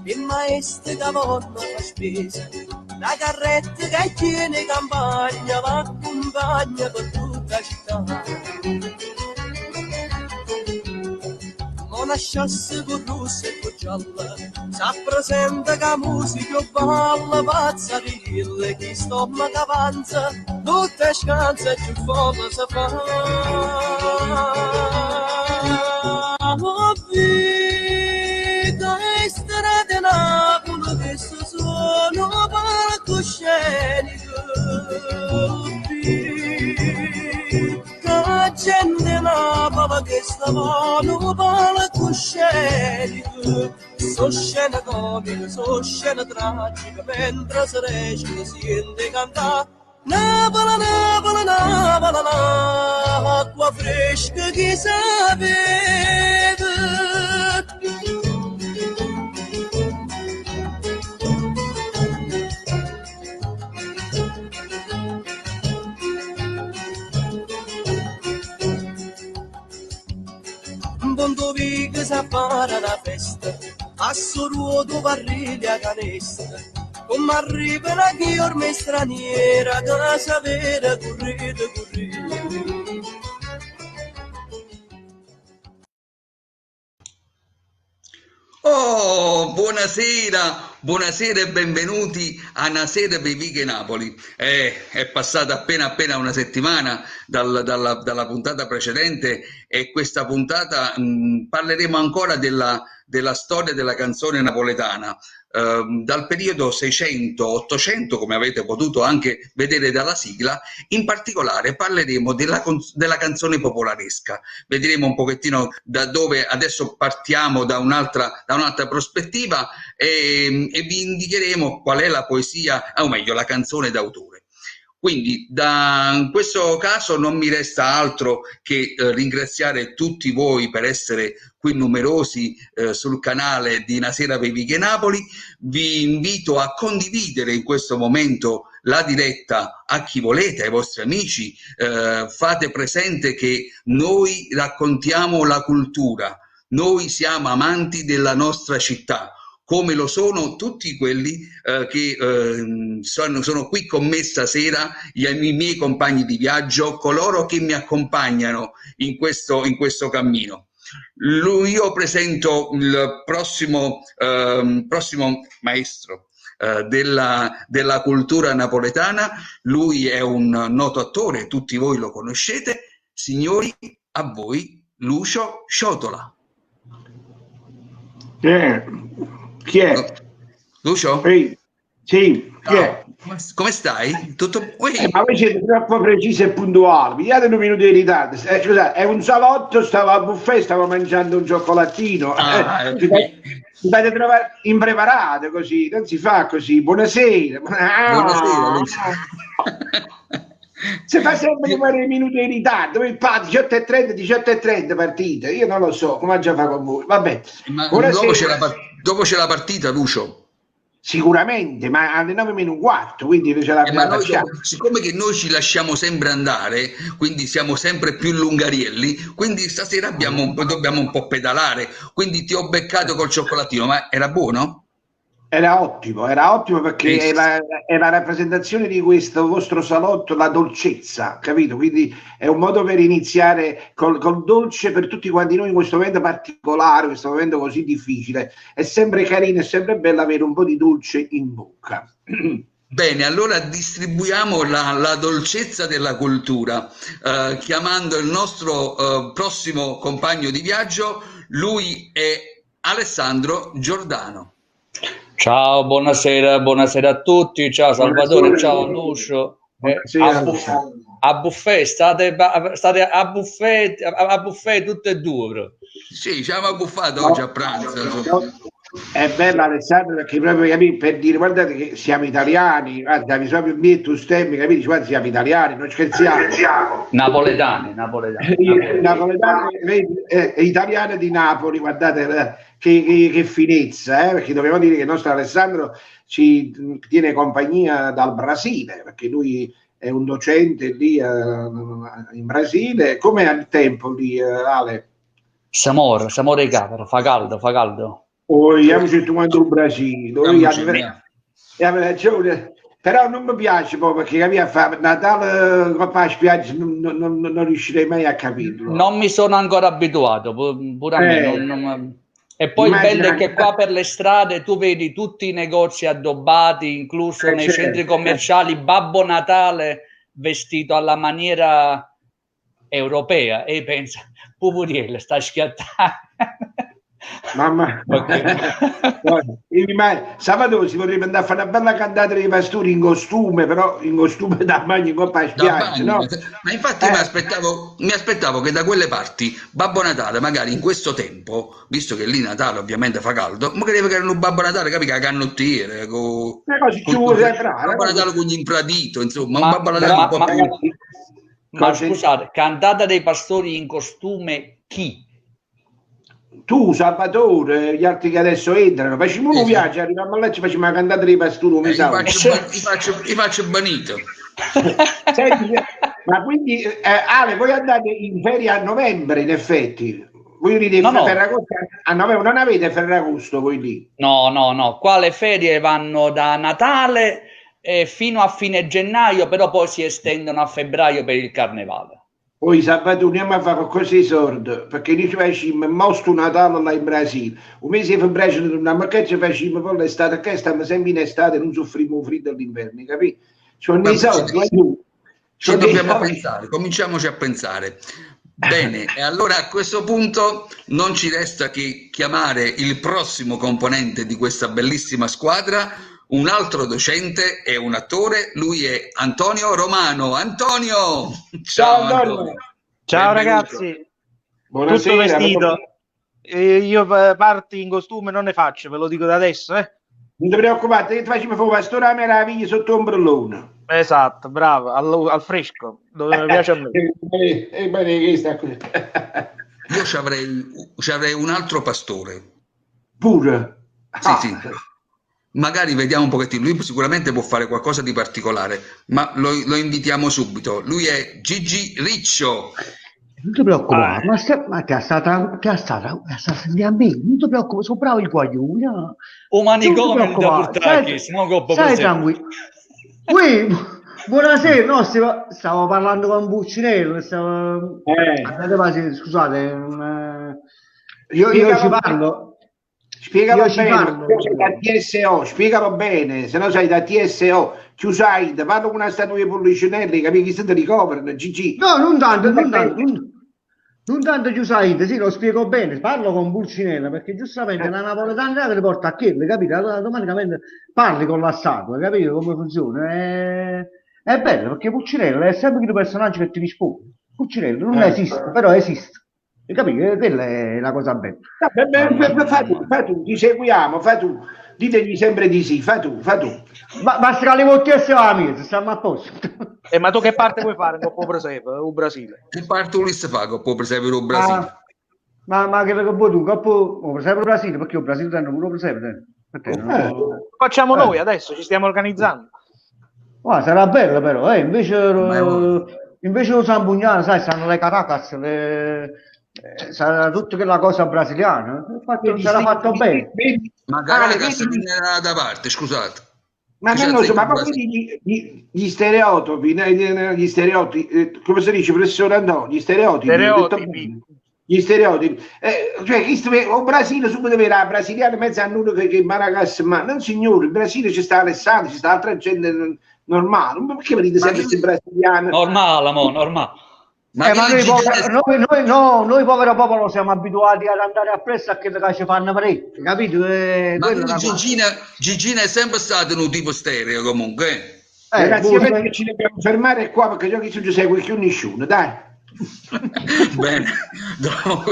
Il maestro che vorna fa spesa, la carretta che tiene campagna va accompagna per tutta la città. Non lasciasse con rossa e con gialla, s'appresenta che musica balla, pazza di dirle che stomaco avanza, tutte scanze più folle si fa. Oh, vita e strade Napoli che sono palcosceniche, vita gente Napoli che stavano palcosceniche, so scene comiche, so scene tragiche, mentre si recita si sente cantare Napoli, Napoli, Napoli, acqua fresca che sapeva. Quando vi che si appara la festa, a sorruoto parrigli a canestra, come arriva la chi ormai straniera, che sapere correte, correte. Oh, buonasera, buonasera e benvenuti a Nasera Beviche Napoli. È passata appena una settimana dalla puntata precedente e questa puntata parleremo ancora della storia della canzone napoletana. Dal periodo 600-800, come avete potuto anche vedere dalla sigla. In particolare parleremo della canzone popolaresca, vedremo un pochettino da dove adesso partiamo, da un'altra prospettiva, e vi indicheremo qual è la poesia, o meglio la canzone d'autore. Quindi in questo caso non mi resta altro che ringraziare tutti voi per essere qui numerosi sul canale di Nasera Beviche Napoli. Vi invito a condividere in questo momento la diretta a chi volete, ai vostri amici. Fate presente che noi raccontiamo la cultura, noi siamo amanti della nostra città, come lo sono tutti quelli che sono qui con me stasera, i miei compagni di viaggio, coloro che mi accompagnano in questo cammino. Io presento il prossimo maestro della cultura napoletana. Lui è un noto attore, tutti voi lo conoscete. Signori, a voi Lucio Sciotola. Chi è? Lucio? Sì, chi è? Come stai? Tutto ma voi siete troppo precisi e puntuali, mi date un minuto di ritardo. Scusate, è un salotto, stavo a buffet, stavo mangiando un cioccolatino. Mi fate trovare impreparate così, non si fa così. Buonasera. Buonasera, Lucio. Se fa sempre un minuto di ritardo, poi 18:30, 18:30 partita, io non lo so come già fa con voi. Vabbè. Ma dopo c'è la partita, Lucio. Sicuramente, ma alle 9 meno un quarto, quindi ce la Ma noi, facciamo. siccome che noi ci lasciamo sempre andare, quindi siamo sempre più lungarielli, quindi stasera dobbiamo un po' pedalare. Quindi ti ho beccato col cioccolatino, ma era buono? Era ottimo perché è la rappresentazione di questo vostro salotto, la dolcezza, capito? Quindi è un modo per iniziare col dolce per tutti quanti noi in questo momento particolare, questo momento così difficile. È sempre carino, è sempre bello avere un po' di dolce in bocca. Bene, allora distribuiamo la dolcezza della cultura, chiamando il nostro prossimo compagno di viaggio, lui è Alessandro Giordano. Ciao, buonasera a tutti, ciao Salvatore, ciao Lucio. A buffet, state a buffet tutte e due, bro. Sì, ci abbiamo buffato oggi a pranzo. È bello Alessandro perché proprio capì, per dire guardate che siamo italiani, guarda, mi proprio bietto stemmi, capisci? Guarda, siamo italiani, non scherziamo. Napoletani. Italiano di Napoli, guardate che finezza, perché dobbiamo dire che il nostro Alessandro ci tiene compagnia dal Brasile, perché lui è un docente lì in Brasile. Com'è il tempo lì, Ale? Siamo capero, fa caldo. Abbiamo scelto quando il Brasile, però non mi piace proprio perché capire, fa Natale qua a spiaggia non riuscirei mai a capirlo. Non mi sono ancora abituato, pure a me. E poi il bello è che qua per le strade tu vedi tutti i negozi addobbati, incluso nei centri commerciali, Babbo Natale vestito alla maniera europea, e pensa, Pupuriello sta schiattando. Mamma, sabato si potrebbe andare a fare una bella cantata dei pastori in costume, però in costume da bagno in coppa a spiaggia, no? Ma infatti mi aspettavo che da quelle parti Babbo Natale, magari in questo tempo, visto che lì Natale ovviamente fa caldo, ma credevo che era un Babbo Natale, capi, che canottiere, Babbo Natale con gli infradito, insomma, un Babbo Natale un po' più... Ma scusate, cantata dei pastori in costume chi? Tu, Salvatore, gli altri che adesso entrano, facciamo un viaggio, arriviamo là e ci facciamo la cantata dei pastori. Li faccio banito. Senti, ma quindi, Ale, voi andate in ferie a novembre, in effetti? Voi Ferragosto a novembre, non avete Ferragosto voi lì? No, qua le ferie vanno da Natale fino a fine gennaio, però poi si estendono a febbraio per il carnevale. Poi sabato andiamo a fare così sordo, perché noi ci facciamo mostro Natale là in Brasile, un mese di febbraio ci torniamo, che ci facciamo poi l'estate, che stiamo sempre in estate, non soffriamo freddo all'inverno, capito? Sono dei soldi, ci dobbiamo pensare, cominciamoci a pensare. Bene, e allora a questo punto non ci resta che chiamare il prossimo componente di questa bellissima squadra, un altro docente e un attore, lui è Antonio Romano. Antonio! Ciao Antonio! Ciao ragazzi! Buonasera! Tutto vestito. Io parti in costume non ne faccio, ve lo dico da adesso, Non ti preoccupare, che ti facciamo fare pastore a meraviglia sotto ombrellone. Esatto, bravo, al fresco, dove mi piace a me. Io ci avrei un altro pastore. Pure? Sì. Magari vediamo un pochettino, lui sicuramente può fare qualcosa di particolare, ma lo invitiamo subito. Lui è Gigi Riccio. Non ti preoccupare, ma che è stata a me, non ti preoccupare, sono bravo il guaglione. O manicomio da portare, stai tranquillo. Buonasera, no, stavo parlando con Buccinello, scusate, io ci parlo. Spiegalo bene, da TSO, spiegalo bene, se no sai da TSO, chiusai, parlo con una statua di Pollicinelli, capisci chi se ti ricoprono, Gigi. No, non tanto chiusai, sì, lo spiego bene, parlo con Pulcinella, perché giustamente la napoletana te le porta a chiedere, capito? Allora automaticamente parli con la statua, capito come funziona? È bello, perché Pulcinella è sempre un personaggio che ti risponde. Pulcinella non esiste, però esiste. Capito? Quella è la cosa bella. Fa tu, ti seguiamo, fa tu. Ditegli sempre di sì, fa tu. Basta che le voltesse la mia, stiamo a posto. Ma tu che parte vuoi fare con il Brasile? Che parte volesse fare con il Presepe del Brasile? Ma che vuoi tu? Con il Presepe del Brasile, perché il Brasile hanno pure il Presepe. Facciamo noi adesso, ci stiamo organizzando. Sarà bello però, invece lo Sambugnano, sai, stanno le Caracas, sarà tutta quella cosa brasiliana, sarà fatto bene. Ma Caracas viene da parte, scusate. Ma non lo so, ma proprio gli stereotipi, come si dice, professore Antonio, gli stereotipi. Gli stereotipi, cioè o Brasile subito vera la brasiliana mezzo annuno che Maracas, ma non signore, in Brasile c'è sta Alessandro, c'è sta altra gente normale, ma perché mi dite sempre questi brasiliani? Normale. Ma noi povero popolo siamo abituati ad andare appresso a quello che ci fanno parecchio, capito? Ma Gigina è sempre stato un tipo stereo comunque. Ragazzi, perché ci dobbiamo fermare qua perché io che ci segue più nessuno, dai. Bene, dopo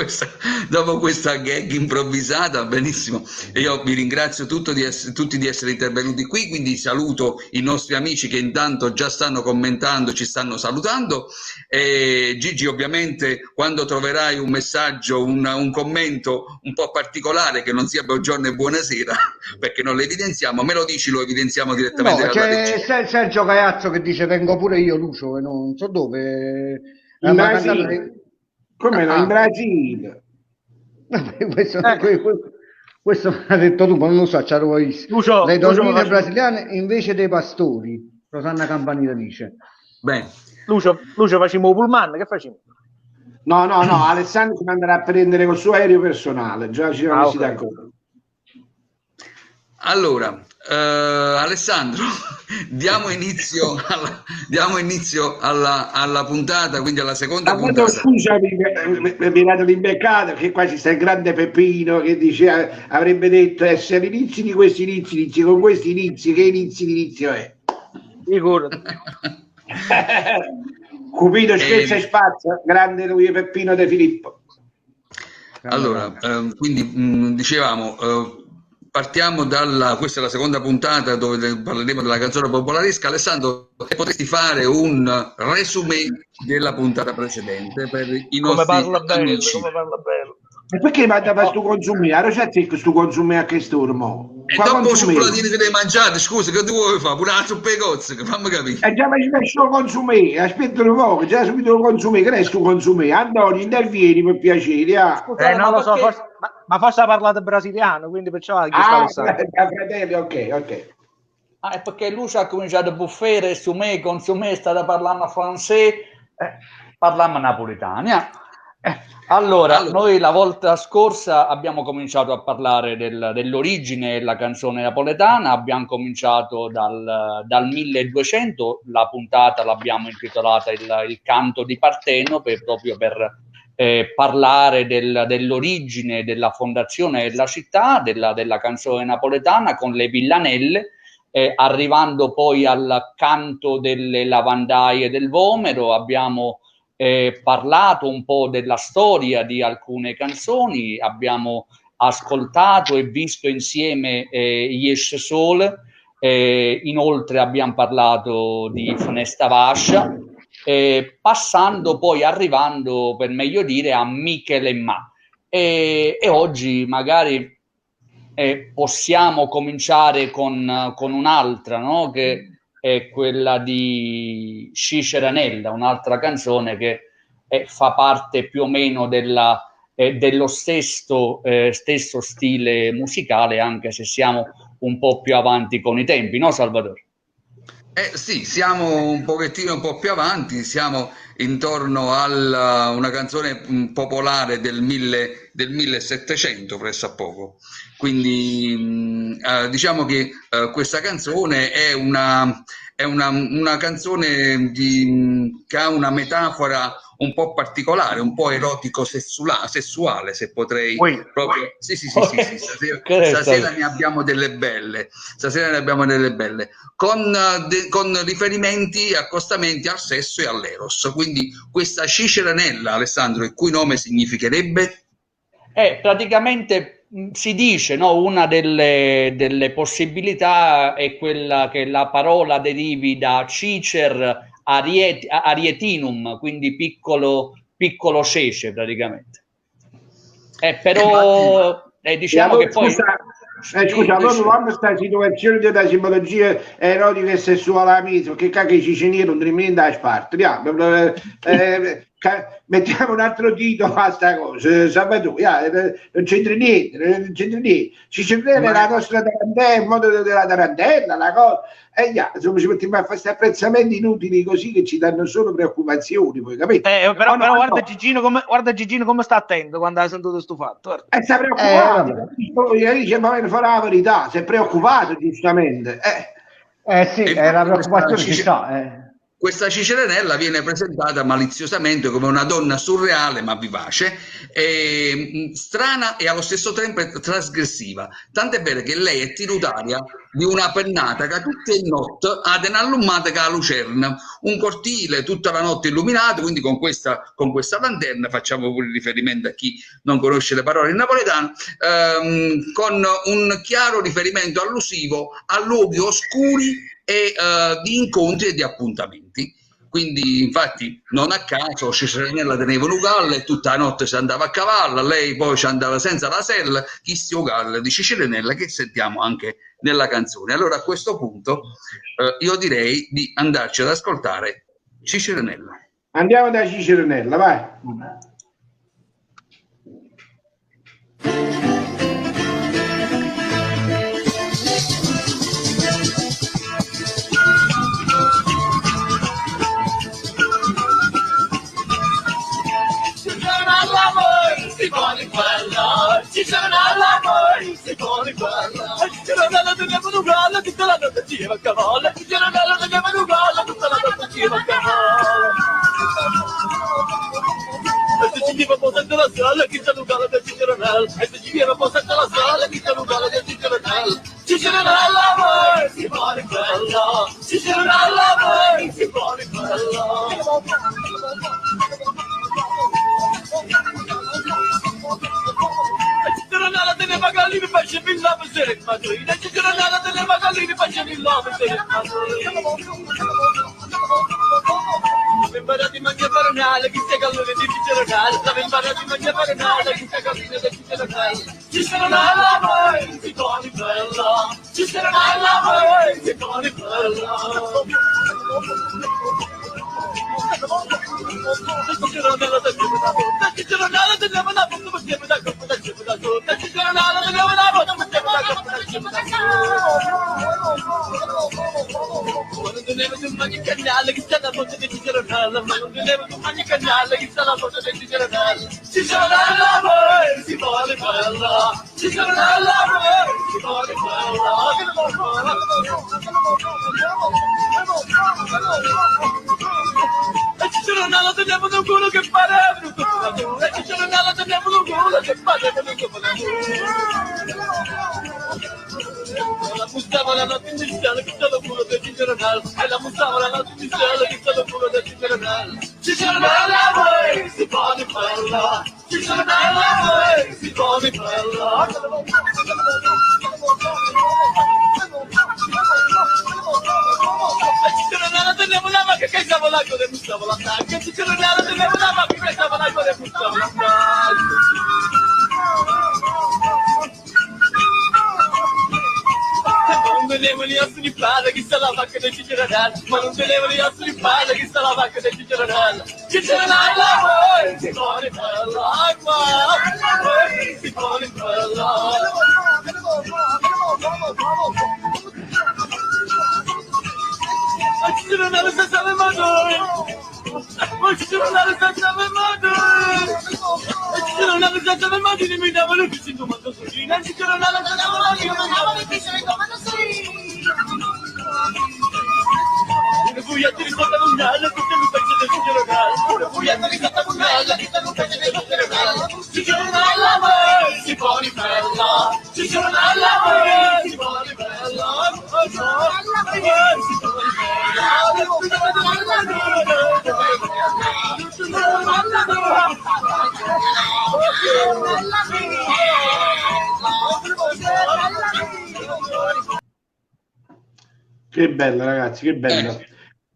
questa gag improvvisata, benissimo. Io vi ringrazio tutti di essere intervenuti qui, quindi saluto i nostri amici che intanto già stanno commentando, ci stanno salutando. E Gigi, ovviamente, quando troverai un messaggio, un commento un po' particolare che non sia buongiorno e buonasera, perché non lo evidenziamo, me lo dici, lo evidenziamo direttamente. No, c'è Sergio Caiazzo che dice vengo pure io, Lucio, e non so dove. In Brasile. Come no? In Brasile. Questo mi ha detto tu, ma non lo so, ci avevo visto. Le donnine brasiliane invece dei pastori, Rosanna Campanile dice. Bene. Lucio facciamo pullman, che facciamo? No, Alessandro si manderà a prendere col suo aereo personale, già ci siamo messi d'accordo. Allora, Alessandro, diamo inizio alla puntata, quindi alla seconda puntata. Scusami, mi dato l'imbeccato che qua ci sta il grande Peppino che dice avrebbe detto essere all'inizio di questi inizi, con questi inizi, che inizio è? Figurati. Cupito scherza e spazio, grande lui Peppino De Filippo. Allora, quindi dicevamo, partiamo questa è la seconda puntata dove parleremo della canzone popolaresca. Alessandro, potresti fare un resumé della puntata precedente per i nostri amici? Come parla bello. E perché manda per sto consumé? A ricetta che sto consumé a che stormo? E dopo cioccolatini che devi mangiare, scusa, che tu vuoi fare? Pure una zuppa cozze, che fammi capire. E già mi messo consumé, aspetta un po', già subito lo consumé, che resta consumé? Antonio, intervieni per piacere. Scusate, non lo so, ma forse ha parlato brasiliano, quindi perciò ha chiesto fratelli, ok. È perché lui ha cominciato a buffare su me, con su me, stava parlando francese, parliamo napoletano. Allora, noi la volta scorsa abbiamo cominciato a parlare dell'origine della canzone napoletana, abbiamo cominciato dal 1200, la puntata l'abbiamo intitolata il canto di Partenope, proprio per parlare dell'origine, della fondazione della città, della canzone napoletana con le villanelle, arrivando poi al canto delle lavandaie del Vomero. Abbiamo parlato un po' della storia di alcune canzoni, abbiamo ascoltato e visto insieme Yes Sol, inoltre abbiamo parlato di Fnesta Vascia, passando poi, arrivando per meglio dire, a Michele Ma. E oggi magari possiamo cominciare con un'altra, no? Che è quella di Ciceranella, un'altra canzone che fa parte più o meno dello stesso stile musicale, anche se siamo un po' più avanti con i tempi, no Salvatore? Sì, siamo un pochettino un po' più avanti, siamo intorno a una canzone popolare del 1700 pressappoco. Quindi diciamo che questa canzone è una canzone che ha una metafora un po' particolare, un po' erotico-sessuale, se potrei proprio. Sì. Stasera ne abbiamo delle belle. Con riferimenti, accostamenti al sesso e all'eros. Quindi questa Ciceranella, Alessandro, il cui nome significherebbe? Praticamente si dice, no, una delle possibilità è quella che la parola derivi da Cicer arietinum, quindi piccolo cece praticamente. Però diciamo che poi... Scusa, proprio quando sta situazione della simbologia erotica e sessuale a mezzo, che cacchio i cicinieri non niente a sparte. Mettiamo un altro titolo a sta cosa, Sabato, non c'entra niente, non c'entra niente. Cicinelli è la nostra tarantella, il modo della tarantella, la cosa. Insomma, ci mettiamo a fare questi apprezzamenti inutili così che ci danno solo preoccupazioni, poi, capito? Però guarda Gigino come sta attento quando ha sentito questo fatto. Sta preoccupato, dice, ma farà la verità, si è preoccupato giustamente. Sì, è la preoccupazione ci sta. Questa Cicerenella viene presentata maliziosamente come una donna surreale ma vivace, strana e allo stesso tempo trasgressiva. Tant'è vero che lei è tributaria di una pennata che tutte le notti ha un'allumata che ha la lucerna, un cortile tutta la notte illuminato, quindi con questa lanterna, facciamo pure riferimento a chi non conosce le parole in napoletano, con un chiaro riferimento allusivo a luoghi oscuri e di incontri e di appuntamenti. Quindi infatti non a caso Cicerenella teneva un ugallo e tutta la notte si andava a cavallo, lei poi ci andava senza la sella, chi sti ugallo di Cicerenella che sentiamo anche nella canzone. Allora a questo punto io direi di andarci ad ascoltare Cicerenella. Andiamo da Cicerenella, vai. Si pone quella, ci sono all'amore, si pone quella. Cicerenella teneva un ugallo, tutta la notte ci va a cavallo. Cicerenella teneva un ugallo, tutta la notte ci va a cavallo. E se ci viene posando la sala, chi sta l'ugallo del Cicerenella. E se ci viene posando la sala, chi sta l'ugallo del Cicerenella. Cicerenella all'amore, si pone quella. Cicerenella all'amore, si pone quella. Cicerenella teneva gallini, facevi il love se ne madrina. Cicerenella teneva gallini, facevi il love se ne madrina. Stavo imparati a mangiare paronale, chi sia gallone di Cicerenella. Stavo imparati a mangiare paronale, chi sia gallone di Cicerenella. Cicerenella voi, si pone bella. Cicerenella voi, si pone bella. Cicerenella teneva una botta, faceva da colpo da cibo da sotto. Cicerenella teneva una botta, faceva da colpo da cibo da sotto. Ma non teneva un magno canale, che sta la botta di Cicerenella. Ma non teneva un magno canale, che sta la botta di Cicerenella. Cicerenella voi, si pone bella. Cicerenella voi, si pone bella. Cicerenella teneva un culo che pareva un copolatore. Cicerenella teneva un culo che pareva un copolatore. La mustava la notte iniziale che stava il culo del Cicerenella. E la mustava la notte iniziale che stava il culo del Cicerenella. Cicerenella voi, si pone bella. Cicerenella voi, si pone bella. Cicerenella teneva una macchina che stava là con le mustava la taglia. Cicerenella teneva una macchina che stava là con le mustava la taglia. Ma non tenevo gli ossi di palla, chi sta la vacca del Cicerenella. Ma non tenevo gli ossi di palla, chi sta la vacca del Cicerenella. Cicerenella voi, si pone bella. Voi, si pone bella. Cicerenella senza le mani. Cicerenella senza le mani. Cicerenella senza le mani mi davano il piscino comando sorrina. Cicerenella senza le mani mi davano il piscino comando sorrina. Una buiata risposta mondiale, tutte mi faccio del Cicerenella. Una buiata risposta mondiale, tutte mi faccio del Cicerenella. Cicerenella voi, si pone bella. Cicerenella voi, si pone bella. Cicerenella voi, si pone Che bella ragazzi, che bella.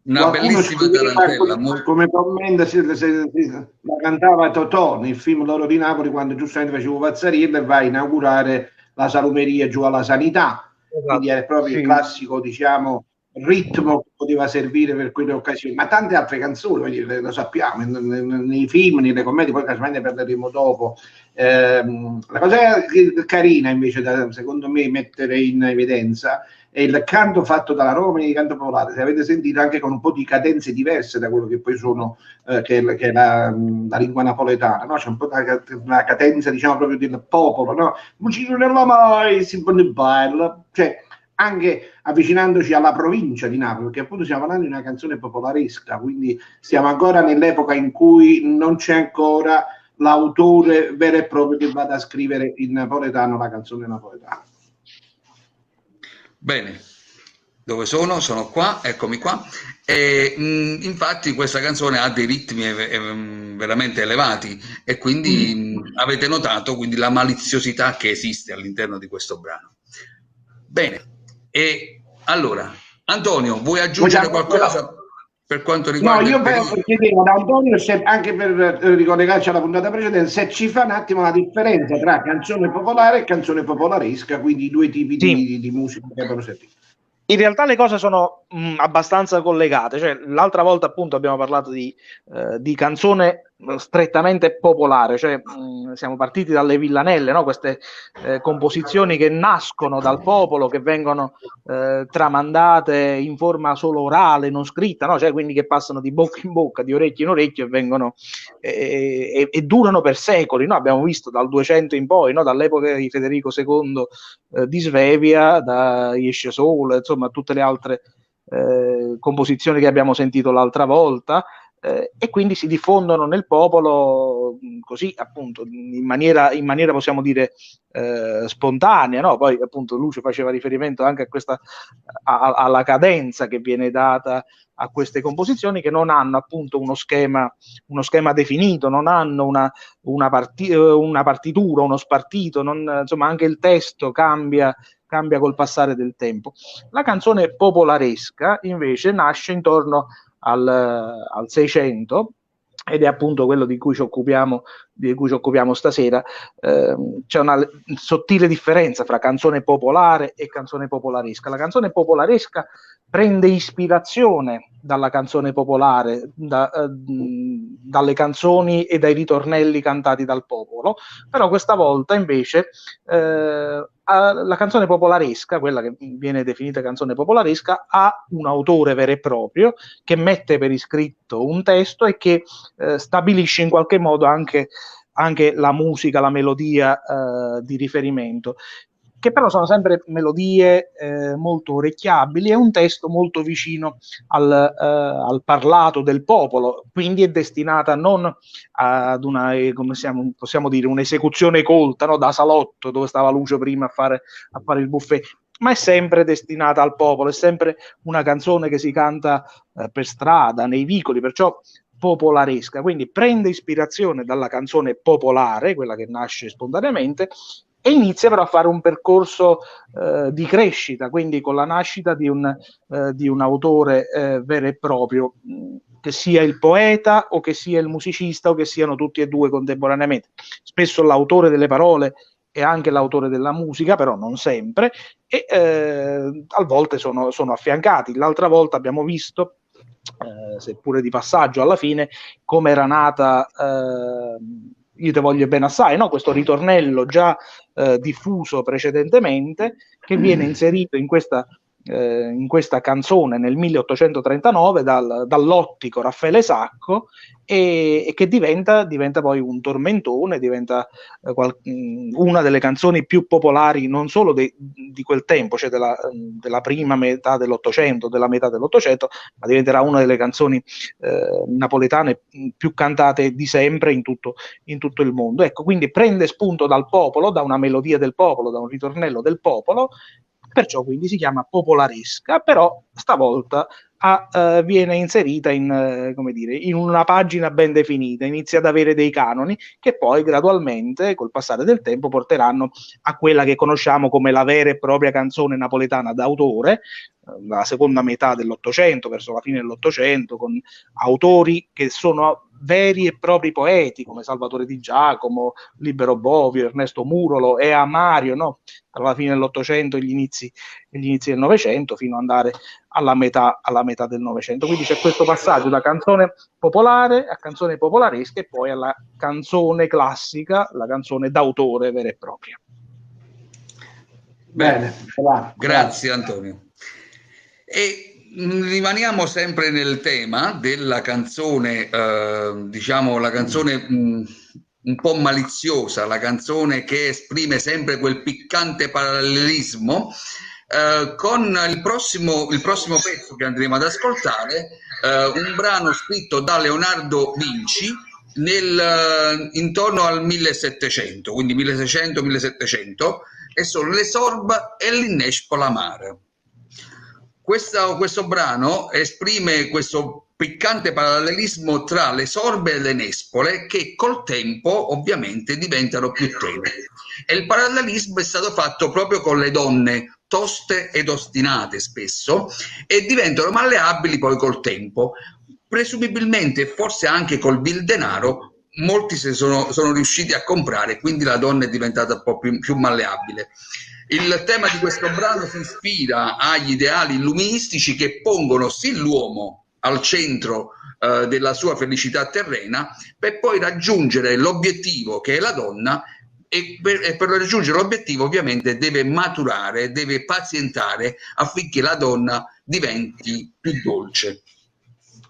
Una bellissima tarantella. Come commenta la cantava Totò nel film L'oro di Napoli, quando giustamente facevo Pazzariello e va a inaugurare la salumeria giù alla sanità, quindi è proprio il classico, diciamo, ritmo che poteva servire per quelle occasioni, ma tante altre canzoni, lo sappiamo, nei film, nelle commedie, poi casomai ne parleremo dopo. La cosa carina invece da, secondo me, mettere in evidenza è il canto fatto dalla Roma, il canto popolare, se avete sentito, anche con un po' di cadenze diverse da quello che poi sono che è la lingua napoletana, no? C'è un po' la cadenza, diciamo, proprio del popolo, no? Non ci sono mai, si può bella, cioè anche avvicinandoci alla provincia di Napoli, perché appunto stiamo parlando di una canzone popolaresca, quindi siamo ancora nell'epoca in cui non c'è ancora l'autore vero e proprio che vada a scrivere in napoletano la canzone napoletana. Bene, dove sono? Sono qua, eccomi qua. E, infatti questa canzone ha dei ritmi veramente elevati e quindi avete notato quindi la maliziosità che esiste all'interno di questo brano. Bene, e allora Antonio, vuoi aggiungere qualcosa per quanto riguarda no, io chiedevo ad Antonio, se, anche per ricollegarci alla puntata precedente, se ci fa un attimo la differenza tra canzone popolare e canzone popolaresca, quindi i due tipi di musica che abbiamo sentito. In realtà le cose sono abbastanza collegate, cioè l'altra volta appunto abbiamo parlato di canzone strettamente popolare, cioè siamo partiti dalle villanelle, no? Queste composizioni che nascono dal popolo, che vengono tramandate in forma solo orale, non scritta, no? Cioè quindi che passano di bocca in bocca, di orecchio in orecchio e vengono e durano per secoli, no? Abbiamo visto dal 200 in poi, no? Dall'epoca di Federico II di Svevia, da Esce Sole, insomma tutte le altre composizioni che abbiamo sentito l'altra volta, e quindi si diffondono nel popolo così appunto in maniera possiamo dire spontanea, no? Poi appunto Lucio faceva riferimento anche a questa alla cadenza che viene data a queste composizioni, che non hanno appunto uno schema definito, non hanno una partitura, uno spartito, insomma anche il testo cambia col passare del tempo. La canzone popolaresca invece nasce intorno al 600 ed è appunto quello di cui ci occupiamo stasera. C'è una sottile differenza fra canzone popolare e canzone popolaresca. La canzone popolaresca prende ispirazione dalla canzone popolare, dalle canzoni e dai ritornelli cantati dal popolo, però questa volta invece la canzone popolaresca, quella che viene definita canzone popolaresca, ha un autore vero e proprio che mette per iscritto un testo e che stabilisce in qualche modo anche la musica, la melodia di riferimento, che però sono sempre melodie molto orecchiabili e un testo molto vicino al parlato del popolo, quindi è destinata non ad una, come possiamo dire, un'esecuzione colta, no? Da salotto dove stava Lucio prima a fare il buffet, ma è sempre destinata al popolo, è sempre una canzone che si canta per strada, nei vicoli, perciò popolaresca, quindi prende ispirazione dalla canzone popolare, quella che nasce spontaneamente, e inizia però a fare un percorso di crescita, quindi con la nascita di un autore vero e proprio, che sia il poeta o che sia il musicista o che siano tutti e due contemporaneamente. Spesso l'autore delle parole è anche l'autore della musica, però non sempre, e a volte sono affiancati. L'altra volta abbiamo visto, seppure di passaggio alla fine, come era nata Io te voglio bene assai, no? Questo ritornello già diffuso precedentemente, che viene inserito in questa canzone nel 1839 dall'ottico Raffaele Sacco, e che diventa poi un tormentone, diventa una delle canzoni più popolari non solo di quel tempo, cioè della prima metà dell'Ottocento, della metà dell'Ottocento, ma diventerà una delle canzoni napoletane più cantate di sempre in tutto il mondo. Ecco, quindi prende spunto dal popolo, da una melodia del popolo, da un ritornello del popolo, perciò quindi si chiama popolaresca, però stavolta viene inserita in una pagina ben definita, inizia ad avere dei canoni che poi gradualmente, col passare del tempo, porteranno a quella che conosciamo come la vera e propria canzone napoletana d'autore, la seconda metà dell'Ottocento, verso la fine dell'Ottocento, con autori che sono veri e propri poeti come Salvatore Di Giacomo, Libero Bovi, Ernesto Murolo e Amario, no? Tra la fine dell'Ottocento e gli inizi del Novecento, fino ad andare alla metà del Novecento. Quindi c'è questo passaggio da canzone popolare a canzone popolaresca e poi alla canzone classica, la canzone d'autore vera e propria. Bene, grazie Antonio. E rimaniamo sempre nel tema della canzone, diciamo la canzone un po' maliziosa, la canzone che esprime sempre quel piccante parallelismo, con il prossimo pezzo che andremo ad ascoltare, un brano scritto da Leonardo Vinci intorno al 1700, quindi 1600-1700, e sono le Sorba e l'Innespola Mare. Questo brano esprime questo piccante parallelismo tra le sorbe e le nespole, che col tempo ovviamente diventano più tenue. E il parallelismo è stato fatto proprio con le donne, toste ed ostinate spesso, e diventano malleabili poi col tempo. Presumibilmente, forse anche col vil denaro, molti sono riusciti a comprare, quindi la donna è diventata un po' più malleabile. Il tema di questo brano si ispira agli ideali illuministici che pongono sì l'uomo al centro della sua felicità terrena, per poi raggiungere l'obiettivo che è la donna, e per raggiungere l'obiettivo ovviamente deve maturare, deve pazientare affinché la donna diventi più dolce.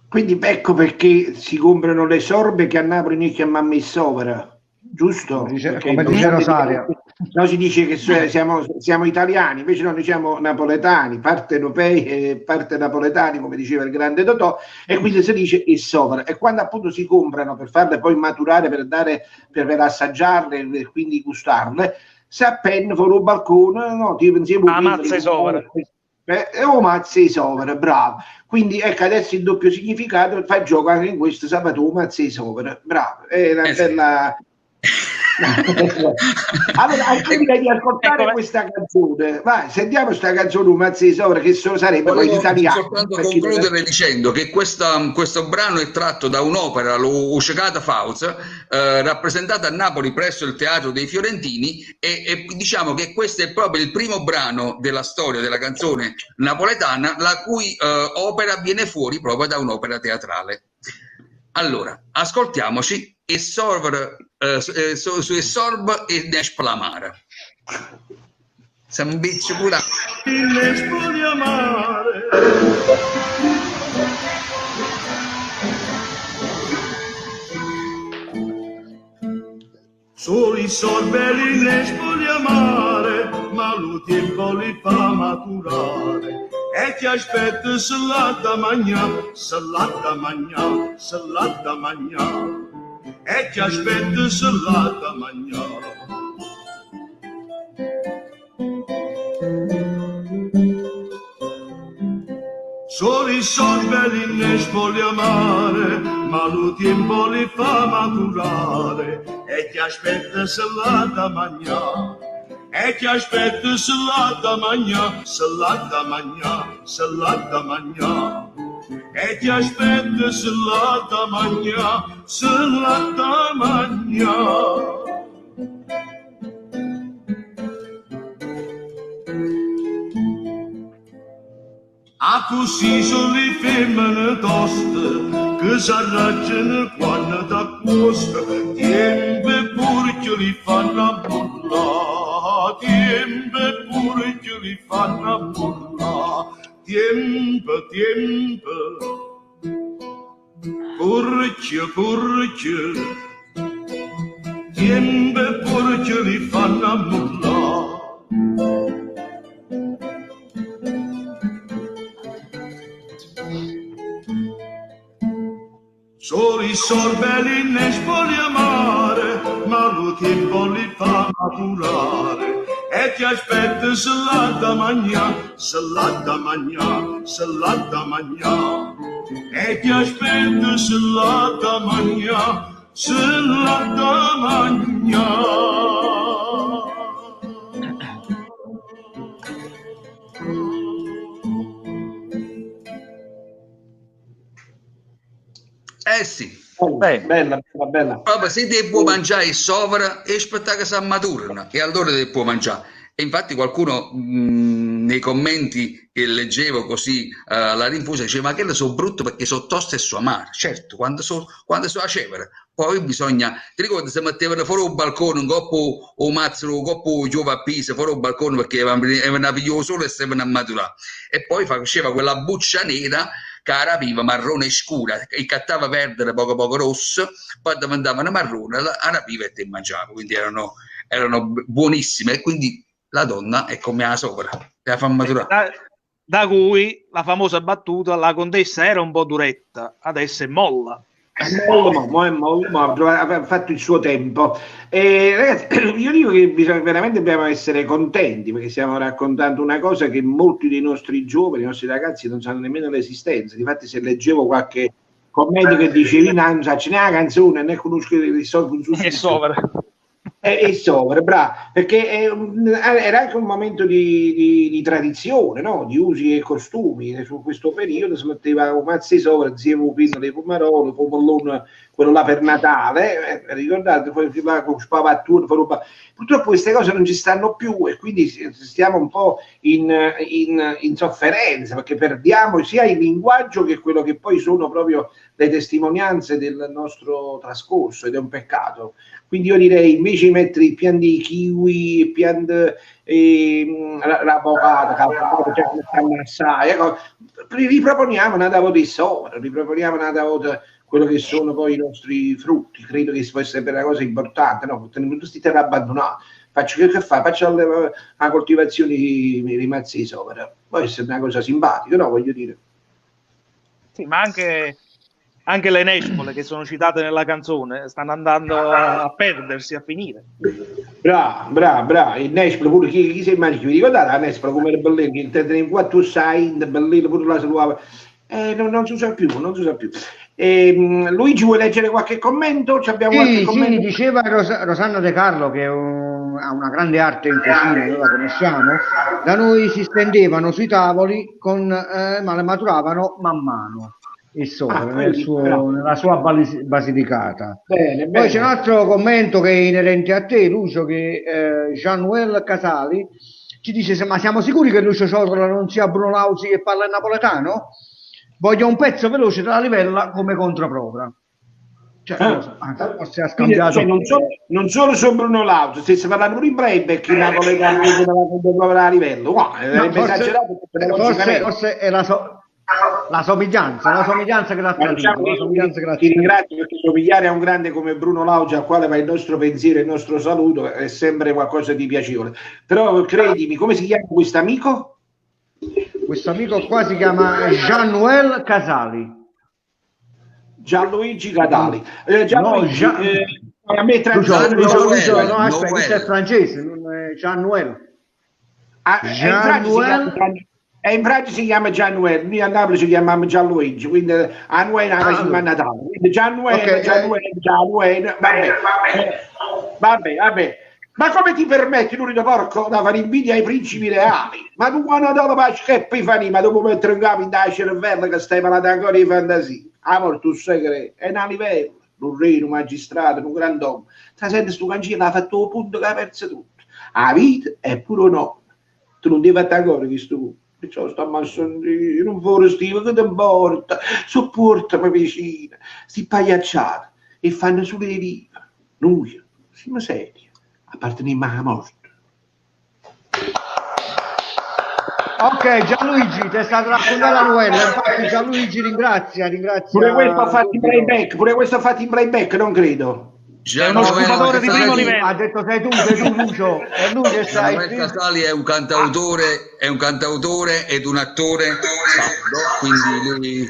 Quindi ecco perché si comprano le sorbe che a Napoli noi chiamiamo il sovera, giusto? Come dice Rosaria. No, si dice che siamo italiani, invece no, noi siamo napoletani, parte europei e parte napoletani, come diceva il grande Totò, e quindi si dice il sovera. E quando appunto si comprano per farle poi maturare, per assaggiarle e quindi gustarle, si appena fuori un balcone, no, tipo insieme a mazza sovera. Mazza e sovera, bravo. Quindi ecco, adesso il doppio significato fa gioco anche in questo sabato mazza e sovera, bravo. È una bella... Allora, anche di ascoltare questa canzone, vai, sentiamo questa canzone un mazzo di sopra, che sarebbe poi l'italiano. Soltanto concludere dicendo che questo brano è tratto da un'opera, l'Uscicata Faust, rappresentata a Napoli presso il Teatro dei Fiorentini, e diciamo che questo è proprio il primo brano della storia della canzone napoletana la cui opera viene fuori proprio da un'opera teatrale. Allora, ascoltiamoci e Sorb e Nespola Mare. Siamo bicci pure. Nespola Mare. Solo i sorbelli Nespola Mare, ma lo tempo li fa maturare. E ti aspetta salata magna, salata magna, salata magna. E ti aspetta salata magna. Solo i sorbelli Nespola Mare, ma lo tempo li fa maturare. E ti aspetta salata magna. E ti aspetta salata magna, salata magna, salata magna. E ti aspetta salata magna, salata magna. A così sono le femmine toste che si arraggiano quando t'accosta. Tiempe pure che li fanno burla, tiempe pure che li fanno burla. Tiempe, tiempe, curcchio, curcchio. Tiempe pure che li fanno burla. Solo i sorbelli Nespola Mare, ma lo tempo li fa maturare. E ti aspetta salata magna, salata magna, salata magna. E ti aspetta salata magna, salata magna. Sì. Bella. Proprio se te può mangiare il sovra e aspettare che si ammaturano, e allora te può mangiare. E infatti qualcuno nei commenti che leggevo così alla rinfusa diceva: ma che sono brutto perché sono toste e sono amare. Certo, quando sono acevere. Poi bisogna, ti ricordi, se mettevano fuori un balcone un coppo o mazzo, un coppo giova a Pisa fuori un balcone perché avevano pigliato solo e stavano a maturare. E poi faceva quella buccia nera che era marrone scura, e cattava perdere poco rosso, poi diventavano marrone, arapiva e te mangiava. Quindi erano buonissime, e quindi la donna è come la sopra, la fa maturare. Da cui la famosa battuta: la contessa era un po' duretta, adesso è molla. Ha fatto il suo tempo. Ragazzi, io dico che veramente dobbiamo essere contenti, perché stiamo raccontando una cosa che molti dei nostri giovani, i nostri ragazzi non sanno nemmeno l'esistenza. Difatti, se leggevo qualche commento che dicevi non sa ce n'è una canzone, ne conosco il sopra. E sopra, bravo, perché era anche un momento di tradizione, no? Di usi e costumi. Su questo periodo si metteva un mazzi sopra, zio Pino dei pomaroli, pomellone, quello là per Natale, ricordate, poi con spavatura. Purtroppo queste cose non ci stanno più, e quindi stiamo un po' in sofferenza, perché perdiamo sia il linguaggio che quello che poi sono proprio le testimonianze del nostro trascorso, ed è un peccato. Quindi io direi, invece di mettere il piano di kiwi, il piano l'avocado, riproponiamo una volta di sopra, riproponiamo una volta quello che sono poi i nostri frutti. Credo che può essere una cosa importante, no? Teniamo tutti terra abbandonati. Faccio la coltivazione di mazzi di sopra, può essere una cosa simpatica, no? Voglio dire. Sì, ma anche le nespole che sono citate nella canzone stanno andando a perdersi, a finire. Brava, il nespolo pure, chi si immagina, vi ricordate la nespola come era bellina, che in 4 sai, bellina pure la salvava, non si usa più. Luigi, vuoi leggere qualche commento? Sì, diceva Rosanna De Carlo, che ha una grande arte in cucina, noi la conosciamo. Da noi si stendevano sui tavoli ma le maturavano man mano. Il sopra nella sua Basilicata. Bene. Poi c'è un altro commento che è inerente a te, Lucio, che Jean-Noël Casali ci dice: ma siamo sicuri che Lucio Ciotola non sia Bruno Lauzi che parla in napoletano? Voglio un pezzo veloce della livella come controprova. Forse ha scambiato. Non solo su Bruno Lauzi, stesse parlando pure in playback in napoletano della livella. Forse è la somiglianza che l'ha tradito. Ti ringrazio, perché somigliare a un grande come Bruno Lauzi, al quale va il nostro pensiero e il nostro saluto, è sempre qualcosa di piacevole. Però credimi, come si chiama questo amico? Questo amico qua si chiama Jean-Noël Casali. Gianluigi Catali. A me questo è francese, non è Jean-Noël. In Francia si chiama Jean-Noël, noi a Napoli ci chiamiamo Gianluigi, quindi a noi è una Natale. Quindi Jean-Noël, vabbè. Ma come ti permetti, l'unico porco, da fare invidia ai principi reali? Ma tu quando te lo faccio che Epifani, ma dopo mettere in capo in da cervello che stai parlando ancora di fantasia? Amore, tu sai che è una livella, un re, un magistrato, un grand'uomo. Sta senti sto cancino, ha fatto un punto che ha perso tutto. La vita è pure no. Tu non devi fare ancora questo punto. Perciò sto ammassando, non vuole Steve, che ti importa? Sopportami vicino, sti pagliacciati, e fanno solo le vive. Noi, siamo seri. Apparteniamo alla morte. Ok, Gianluigi, ti è stato raccontato la novella. Infatti Gianluigi ringrazia. Pure questo ha fatto in playback, non credo. È uno sfumatore di primo livello. Ha detto sei tu Lucio. È lui che sai. Casali è un cantautore ed un attore sardo, quindi lui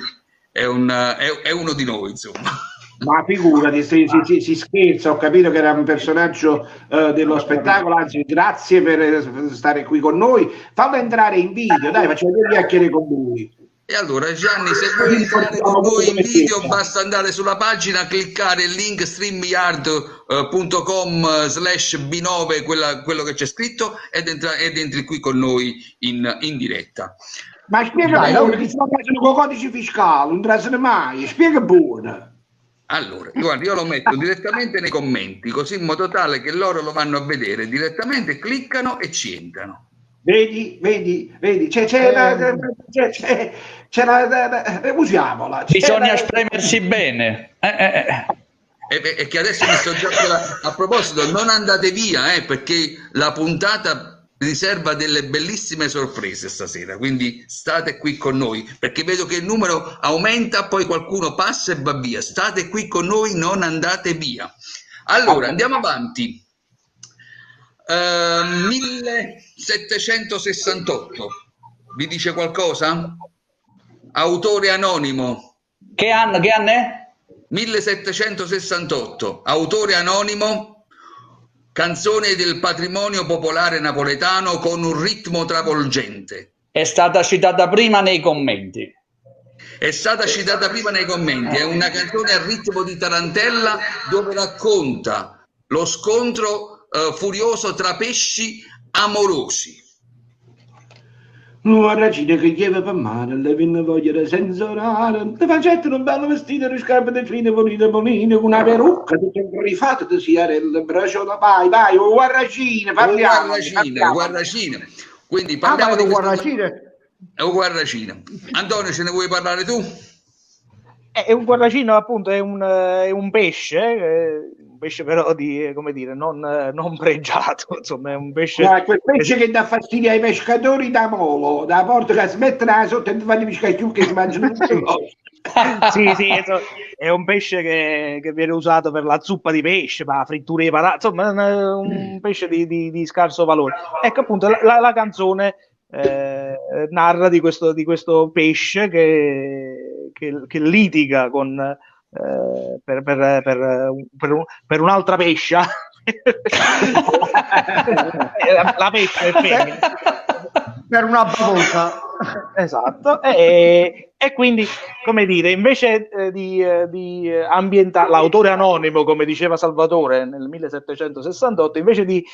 è uno di noi, insomma. Ma figurati, si scherza, ho capito che era un personaggio dello spettacolo, anzi grazie per stare qui con noi. Fallo entrare in video, dai, facciamo due chiacchiere con lui. E allora Gianni, se vuoi entrare con noi in video basta andare sulla pagina, cliccare il link streamyard.com/B9, quello che c'è scritto, ed entri qui con noi in diretta. Ma spiega buono, ti sto facendo con codice fiscale, non trasne mai, spiega buono. Allora, guarda, io lo metto direttamente nei commenti, così in modo tale che loro lo vanno a vedere direttamente, cliccano e ci entrano. Vedi, usiamola. Bisogna spremersi bene. E che adesso mi sto già a proposito, non andate via, perché la puntata riserva delle bellissime sorprese stasera, quindi state qui con noi, perché vedo che il numero aumenta, poi qualcuno passa e va via. State qui con noi, non andate via. Allora, andiamo avanti. 1768, vi dice qualcosa? Autore anonimo. Che anno è? 1768, autore anonimo, canzone del patrimonio popolare napoletano con un ritmo travolgente. È stata citata prima nei commenti. È stata citata prima nei commenti, è una canzone a ritmo di tarantella dove racconta lo scontro furioso tra pesci amorosi. Una ragina che chiede per mare, le viene voglia di sensorare, ti facettano un bello vestito di scarpe di fine, bonite, con una perucca, tutto rifatto di siarelle, bracciolo, vai, guarracine, parliamo. Guarracine. Quindi parliamo di guarracine. È un guarracino. Antonio, ce ne vuoi parlare tu? È un guarracino, appunto, è un pesce però di, come dire, non pregiato, insomma, è un pesce. No, è quel pesce che dà fastidio ai pescatori da molo, da porta che smetterà sotto e fanno i pescatori che si mangiano tutte cose. Sì, è un pesce che viene usato per la zuppa di pesce, per la frittura di patate, insomma, un pesce di scarso valore. Ecco, appunto, la canzone narra di questo pesce che litiga con per un'altra pescia. La pescia è femmina per una babosa. Esatto, e quindi, come dire, invece di ambientare l'autore anonimo, come diceva Salvatore nel 1768, invece di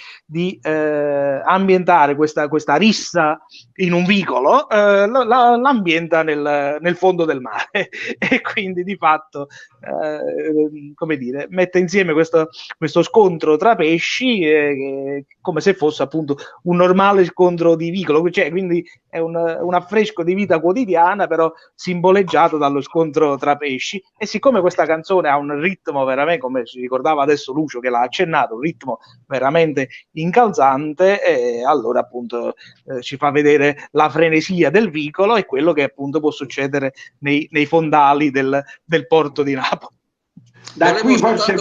ambientare questa rissa in un vicolo, l'ambienta nel fondo del mare e quindi di fatto come dire, mette insieme questo scontro tra pesci come se fosse appunto un normale scontro di vicolo, cioè, quindi è un affresco di vita quotidiana, però simboleggiato dallo scontro tra pesci. E siccome questa canzone ha un ritmo veramente, come ci ricordava adesso Lucio che l'ha accennato, un ritmo veramente incalzante, allora appunto ci fa vedere la frenesia del vicolo e quello che appunto può succedere nei fondali del porto di Napoli. Da qui forse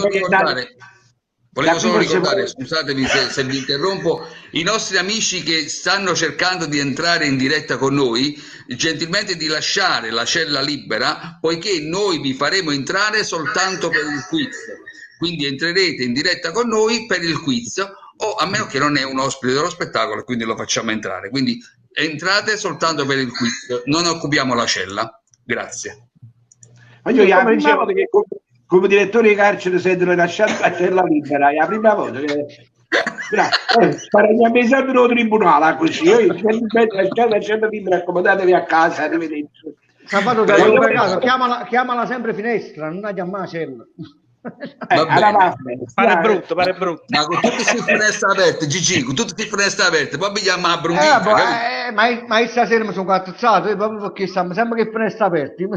volevo solo ricordare, scusatemi se vi interrompo, i nostri amici che stanno cercando di entrare in diretta con noi, gentilmente di lasciare la cella libera, poiché noi vi faremo entrare soltanto per il quiz. Quindi entrerete in diretta con noi per il quiz, o a meno che non è un ospite dello spettacolo, quindi lo facciamo entrare. Quindi entrate soltanto per il quiz, non occupiamo la cella. Grazie. Ma io la prima volta che come direttore di carcere se devo lasciare la cella libera, è la prima volta che mi servono un tribunale così, io la cella libera, accomodatevi a casa, arrivederci. Sabato chiamala sempre finestra, non hai mai cella. Pare brutto. Ma con tutte queste finestre aperte, Gigi, con tutte queste finestre aperte, poi mi chiama a Brunghita. Ma stasera mi sono cattazzato, proprio perché sembra che finestre aperte.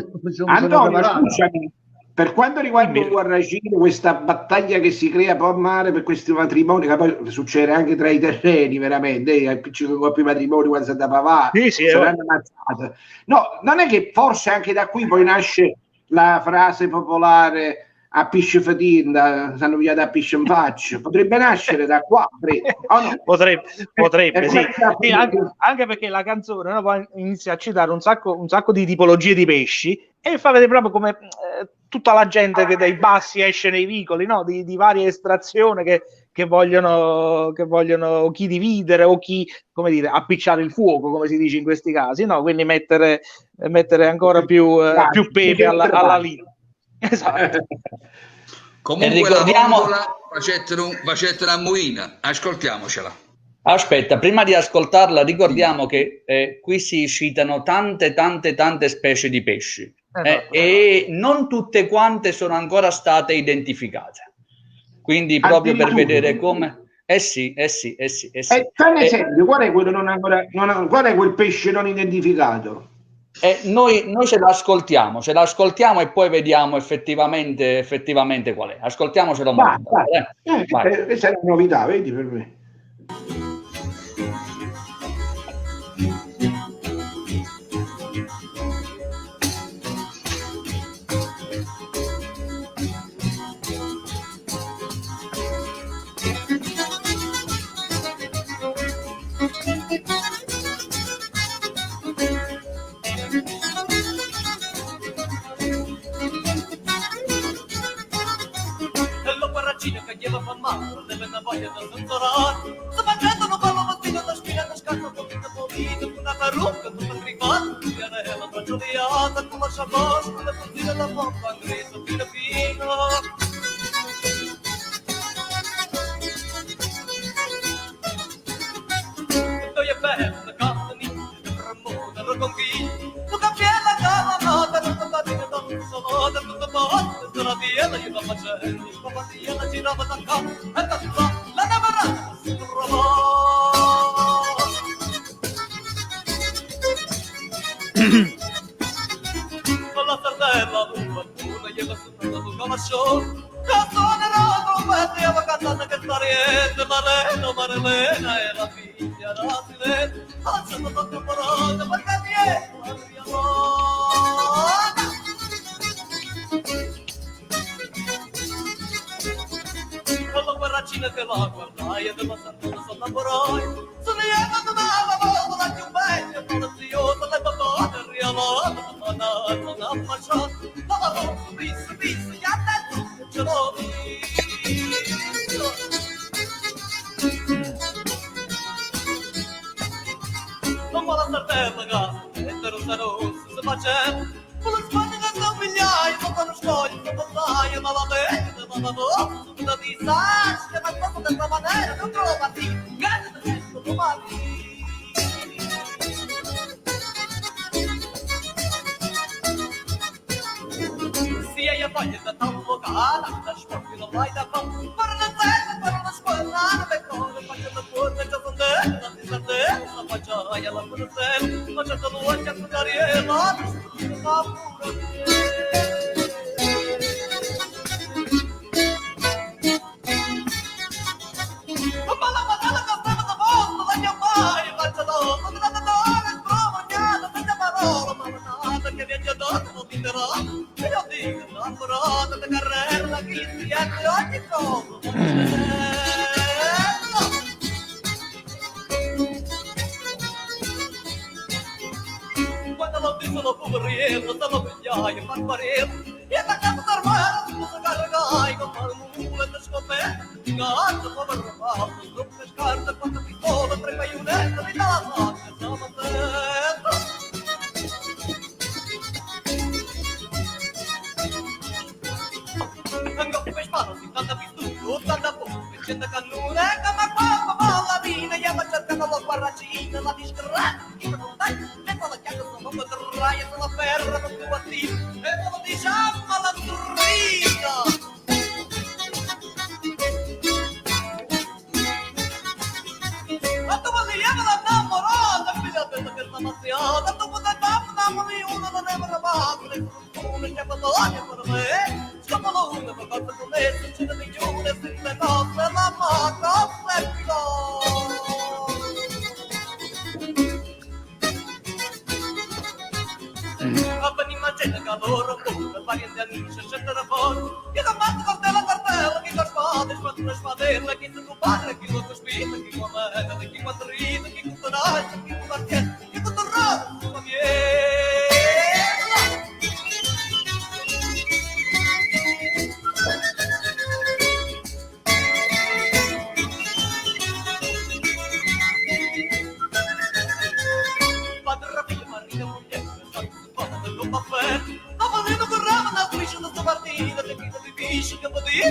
Antonio, scusami, per quanto riguarda il guarracino, questa battaglia che si crea poi a mare per questi matrimoni, che poi succede anche tra i terreni, veramente, ai piccoli coppie matrimoni quando si da pavà, saranno ammazzate. No, non è che forse anche da qui poi nasce la frase popolare a pisce fatinda, sanno via da pisce in faccia, potrebbe nascere da qua, oh, no. potrebbe sì. Anche perché la canzone poi inizia a citare un sacco di tipologie di pesci e fa vedere proprio come tutta la gente che dai bassi esce nei vicoli, no? di varia estrazione che vogliono chi dividere o chi, come dire, appicciare il fuoco, come si dice in questi casi, no? Quindi mettere ancora più pepe alla linea. Esatto. Comunque ricordiamo... la facettero a Muina, ascoltiamocela. Aspetta, prima di ascoltarla ricordiamo che qui si citano tante specie di pesci e non tutte quante sono ancora state identificate. Quindi proprio per vedere come... sì. Fai un esempio, qual è quello qual è quel pesce non identificato? Noi ce l'ascoltiamo e poi vediamo effettivamente qual è. Ascoltiamocelo molto. Questa è una novità, vedi, per me.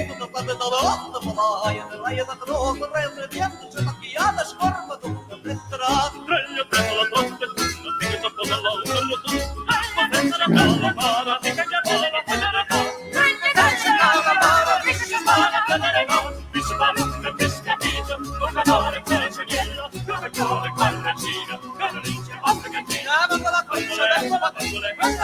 tutta parte da lotta, l'aia da croce, rende dietro, c'è macchiata, scorma, tutta metterà. Reglia per la trotte, che tocco dalla ulla, potenzia la para, che già vola la padera, la para, che si spara, mi spara, che scapito, con l'amore che c'è dietro, come cuore, con la cina, con la linea, africantina, con la crociera, con la crociera, con la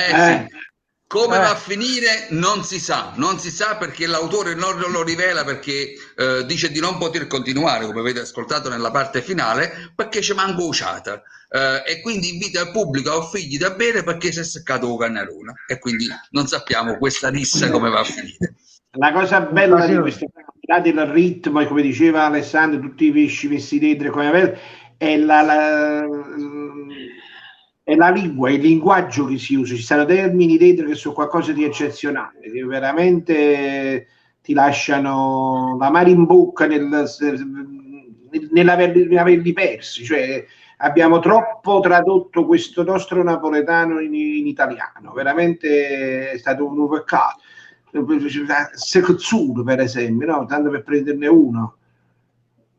Sì. Come va a finire non si sa perché l'autore non lo rivela, perché dice di non poter continuare, come avete ascoltato nella parte finale, perché ci manca usciata, e quindi invita il pubblico a offrirgli da bere perché si è seccato un cannarone, e quindi non sappiamo questa rissa come va a finire. La cosa bella di questo, date il ritmo, e come diceva Alessandro, tutti i pesci messi dentro come è è la lingua, il linguaggio che si usa. Ci sono termini dentro che sono qualcosa di eccezionale, che veramente ti lasciano l'amaro in bocca nell'averli persi. Cioè, abbiamo troppo tradotto questo nostro napoletano in italiano, veramente è stato un peccato. Secuzzulo, per esempio, no? Tanto per prenderne uno,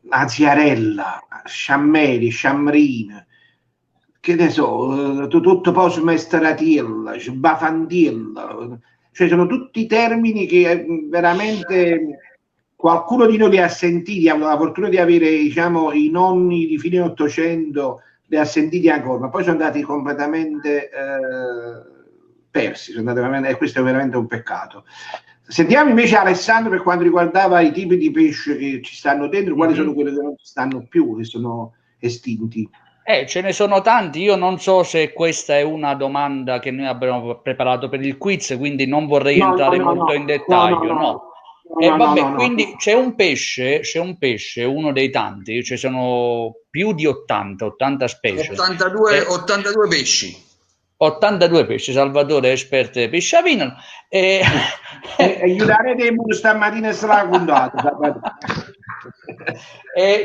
Aziarella, Sciammeri, Sciamrina, che ne so, tutto poi su Mestratiella, Bafandiella, cioè sono tutti termini che veramente qualcuno di noi li ha sentiti, ha la fortuna di avere, diciamo, i nonni di fine 800, li ha sentiti ancora, ma poi sono andati completamente persi, sono andati veramente, e questo è veramente un peccato. Sentiamo invece Alessandro per quanto riguardava i tipi di pesce che ci stanno dentro, quali sono quelli che non ci stanno più, che sono estinti. Ce ne sono tanti, io non so se questa è una domanda che noi abbiamo preparato per il quiz, quindi non vorrei entrare molto in dettaglio, quindi c'è un pesce, uno dei tanti, ci sono più di 80 specie. 82 pesci. 82 pesci, Salvatore è esperto di pesciavino. Aiutare dei muri stamattina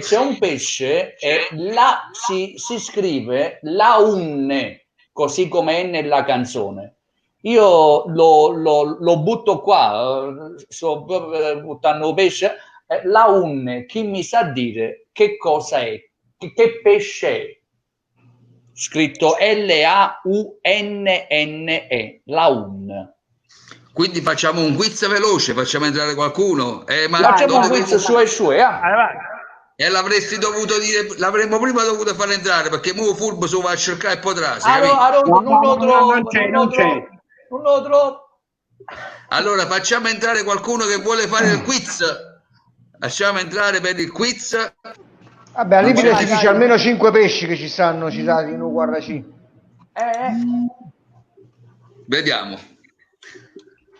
c'è un pesce, là si scrive launne, così come è nella canzone. Io lo butto qua, sto buttando pesce, launne, chi mi sa dire che cosa è, che pesce è? Scritto Launne, laun. Quindi facciamo un quiz veloce, facciamo entrare qualcuno. Facciamo un quiz su e su, E l'avresti dovuto dire, l'avremmo prima dovuto far entrare, perché mo furbo se va a cercare e potrà. Non c'è. Allora facciamo entrare qualcuno che vuole fare il quiz. Lasciamo entrare per il quiz. Vabbè, al Non limite c'è si dice almeno 5 pesci che ci stanno citati in UQRC. Vediamo.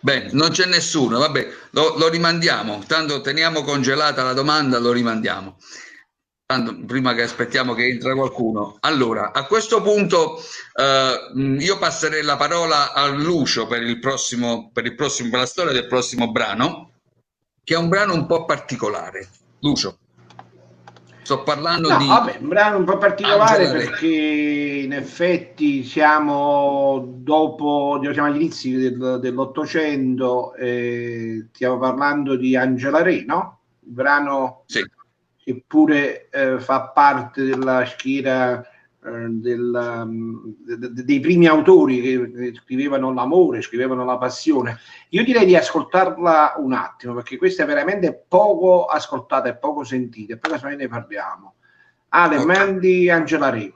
Bene, non c'è nessuno, vabbè, lo rimandiamo, tanto teniamo congelata la domanda, lo rimandiamo. Tanto, prima che aspettiamo che entra qualcuno. Allora, a questo punto io passerei la parola a Lucio per la storia del prossimo brano, che è un brano un po' particolare. Lucio, sto parlando No, di vabbè, un brano un po' particolare Angela Re. perché in effetti siamo siamo agli inizi dell'Ottocento, stiamo parlando di Angela Re, no? Il brano Sì. che pure fa parte della schiera dei primi autori che scrivevano l'amore, scrivevano la passione. Io direi di ascoltarla un attimo, perché questa è veramente poco ascoltata e poco sentita, e poi casomai ne parliamo. Ale, Ok. Mandy, Angela Re.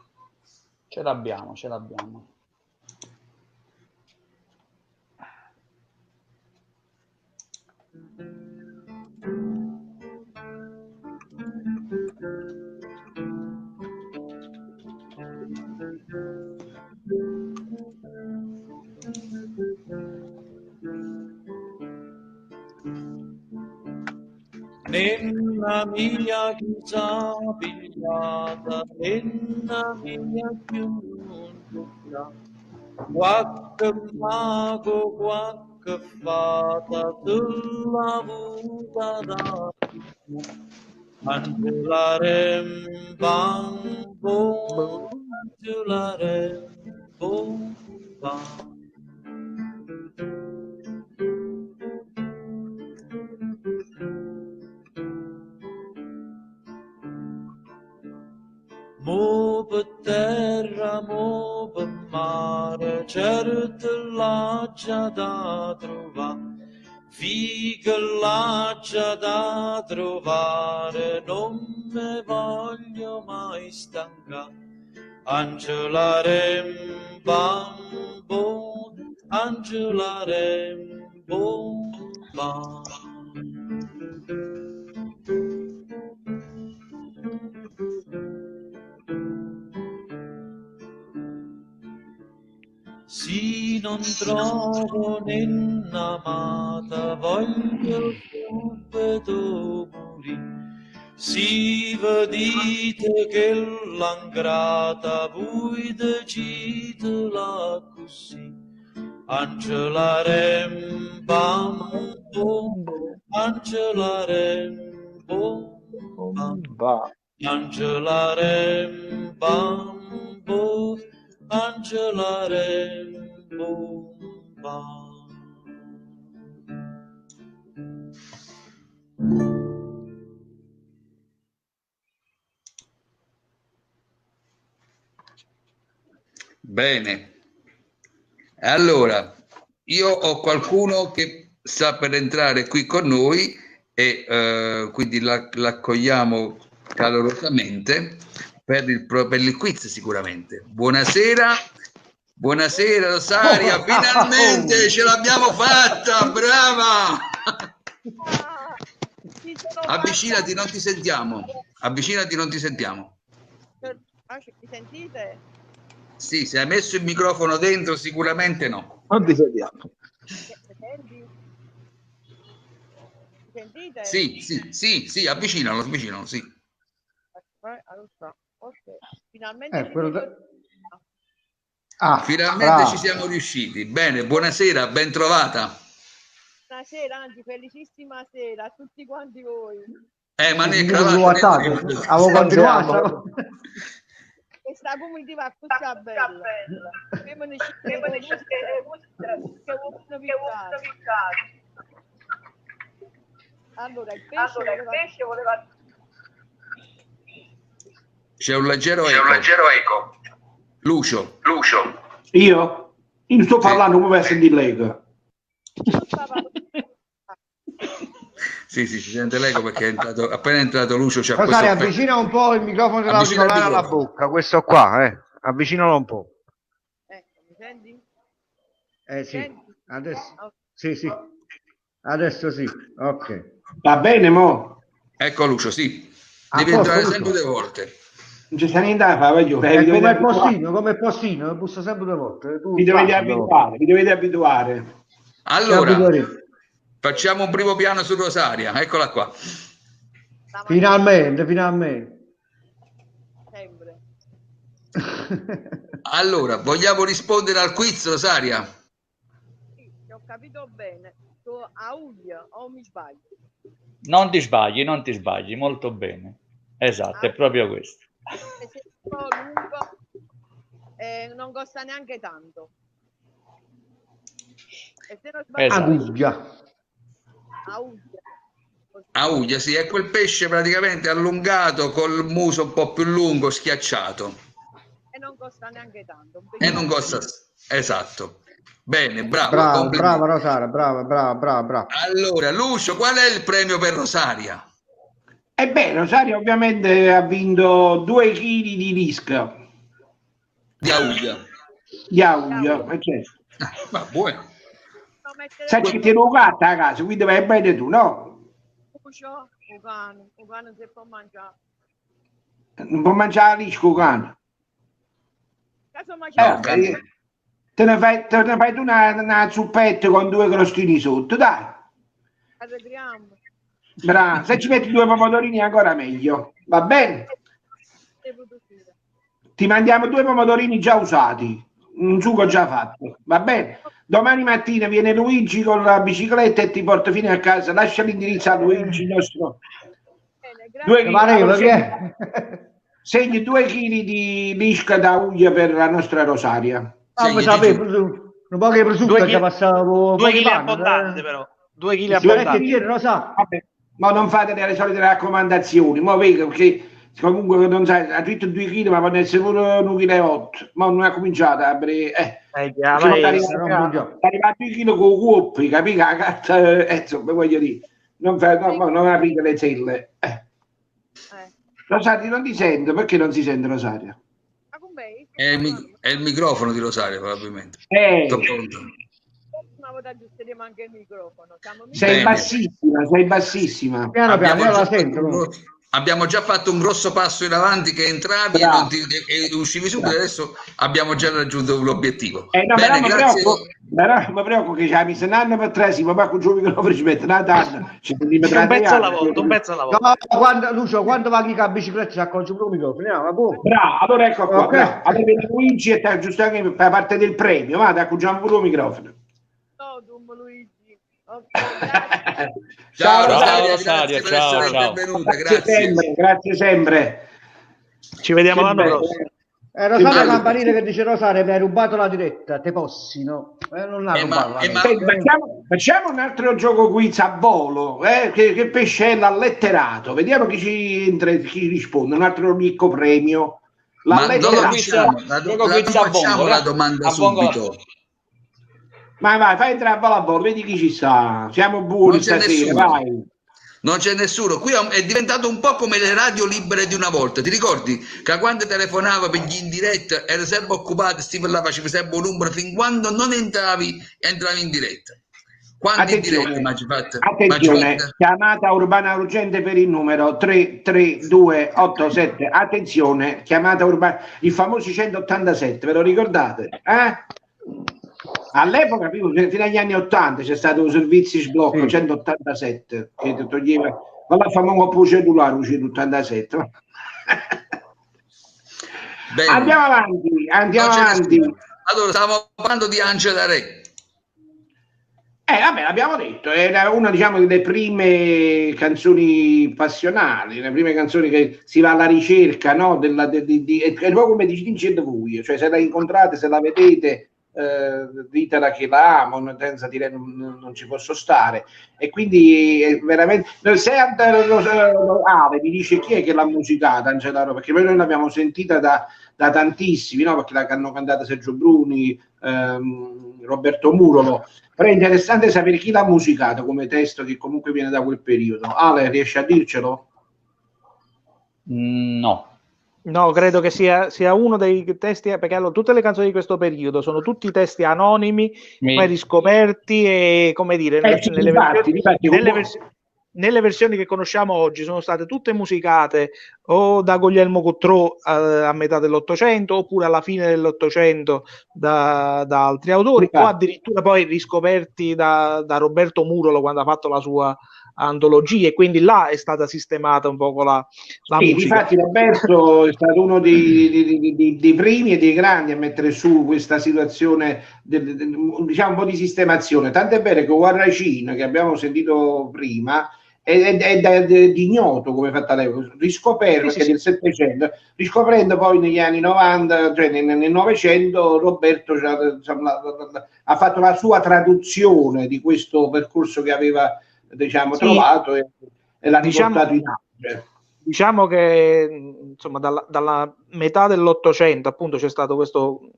Ce l'abbiamo, ce l'abbiamo. Nella mia chiesa pigliata, nella mia chiusa, qualche mago, qualche fata, sulla vuta da Angiolare bambo, angiolare bomba. Mo per terra, mo per mare, certo là c'è da trovare, figa là c'è da trovare, non me voglio mai stancare. Angela bambo, Angela bomba. Si non trovo nell'amata, voglio subito morire. Si vedite che l'ingrata voi decidela così. Angela bambo, Angela bomba. Angela bambo, Angela bomba. Bene, allora io ho qualcuno che sta per entrare qui con noi e quindi l'accogliamo calorosamente per il quiz sicuramente. Buonasera, buonasera Rosaria, finalmente ce l'abbiamo fatta, brava! Avvicinati, non ti sentiamo. Avvicinati, non ti sentiamo. Mi sentite? Sì, se hai messo il microfono dentro, sicuramente no. Non ti sentiamo. Mi sentite? Sì, avvicinalo, sì. Allora, ok. Finalmente Finalmente ci bravo. siamo riusciti. Bene, buonasera, ben trovata. buonasera, anzi, felicissima sera a tutti quanti voi. Ma ne è Avevo cravatta. avevo continuato. Questa comitiva così bella. Allora, il pesce voleva... C'è un leggero eco. Lucio. Io? Io sto parlando come sentire lei. Sì, si sente l'eco perché appena è entrato Lucio c'ha Rosario, questo avvicina un po' il microfono dell'auricolare alla bocca, questo qua, avvicinalo un po'. Mi senti? Sì, adesso sì. Adesso sì, ok. Va bene, mo? Ecco Lucio, sì. Devi entrare sempre 2 volte. Non c'è sta niente da fare, voglio. È come il postino, bussa sempre 2 volte. Vi dovete abituare. Allora, facciamo un primo piano su Rosaria, eccola qua. Finalmente. Sempre. Allora, vogliamo rispondere al quiz, Rosaria? Sì, ho capito bene. Tu a Uglia o mi sbaglio? Non ti sbagli, molto bene. Esatto, è proprio questo. Se è un po' lungo, non costa neanche tanto. E se non sbaglio, Esatto. a Uglia. Sì, è quel pesce praticamente allungato col muso un po' più lungo, schiacciato. E non costa neanche tanto. E non costa, esatto. Bene, brava Rosaria, brava. Allora, Lucio, qual è il premio per Rosaria? Ebbene, Rosaria ovviamente ha vinto 2 kg di disca. Di Auglia. Certo. Ma buono. Sai che ti ho gatto a casa, quindi vai bene tu, no? Un cane si può mangiare. Non può mangiare il cane. Te ne fai tu una zuppetta con 2 crostini sotto, dai. Bravo, se ci metti 2 pomodorini ancora meglio, va bene? Ti mandiamo 2 pomodorini già usati, un sugo già fatto, va bene? Domani mattina viene Luigi con la bicicletta e ti porta fino a casa. Lascia l'indirizzo a Luigi, il nostro. Segni 2 kg di lisca da Uglia per la nostra Rosaria. Non può che prosciutto che passavo 2 kg abbondanti, però 2 kg abbondanti. Ma non fate le solite raccomandazioni, ma vedo che comunque non sai, ha detto 2 kg, ma può essere pure 1,8 kg, ma non ha cominciato a arrivare a 2 kg con cuoppi, capito? Insomma, voglio dire, non aprite le celle. Rosaria, non ti sento, perché non si sente Rosaria? È il microfono di Rosaria, probabilmente. Anche il microfono. Sei bassissima. Abbiamo già fatto un grosso passo in avanti che entravi e uscivi subito, adesso abbiamo già raggiunto l'obiettivo. Bene, grazie. Però mi preoccupo che c'è un anno per 3, ma con il microfono ci mette una tanna. Un pezzo alla volta. No, Lucio, quando va a bicicletta ci accorgi il microfono. Bravo, allora ecco qua. Okay. Allora Luigi e giustamente per parte del premio, vada, accorgiamo pure il microfono. Luigi. Ciao Rosaria, ciao. Benvenuta, grazie sempre. Ci vediamo l'anno prossimo. Rosaria Campanile che dice: Rosaria, mi hai rubato la diretta, te possi, no? Non ha rubato. Facciamo un altro gioco quiz a volo, che pesce è l'alletterato, vediamo chi risponde, un altro ricco premio. Facciamo la domanda subito. Ma vai, fai entrare a volo, vedi chi ci sta. Siamo buoni stasera, vai. Non c'è nessuno. Qui è diventato un po' come le radio libere di una volta. Ti ricordi che quando telefonava per gli in diretta era sempre occupato, facevi sempre un numero fin quando non entravi in diretta. Quando attenzione, in diretta attenzione, chiamata urbana urgente per il numero 33287. Attenzione, chiamata urbana, i famosi 187, ve lo ricordate? All'epoca, fino agli anni 80, c'è stato un servizio sblocco 187 che ti toglieva la famosa procedura 187. Andiamo avanti. Allora, stavamo parlando di Angela Re. L'abbiamo detto, era una, diciamo, delle prime canzoni passionali, le prime canzoni che si va alla ricerca, no? È un po' come distingete voi, cioè se la incontrate, se la vedete, ditela che la amo, senza dire non ci posso stare. E quindi veramente, se Ale mi dice chi è che l'ha musicata Angela Re, perché noi l'abbiamo sentita da tantissimi, no? Perché l'hanno cantata Sergio Bruni, Roberto Murolo, però è interessante sapere chi l'ha musicata come testo, che comunque viene da quel periodo. Ale, riesci a dircelo? No, credo che sia uno dei testi, perché allora, tutte le canzoni di questo periodo sono tutti testi anonimi, mai riscoperti e, come dire, nelle versioni nelle versioni che conosciamo oggi sono state tutte musicate o da Guglielmo Cottrò a metà dell'Ottocento, oppure alla fine dell'Ottocento da altri autori, o addirittura poi riscoperti da Roberto Murolo quando ha fatto la sua antologia, e quindi là è stata sistemata un po' la musica. Infatti Roberto è stato uno dei primi e dei grandi a mettere su questa situazione, diciamo un po' di sistemazione, tant'è vero che Guarracin, che abbiamo sentito prima, è di ignoto come fatta l'epoca, riscoperto del Settecento, riscoprendo poi negli anni 90, cioè nel Novecento, Roberto ha fatto la sua traduzione di questo percorso che aveva, diciamo, trovato e l'ha riportato in arte. Diciamo che insomma dalla metà dell'Ottocento appunto c'è stato questo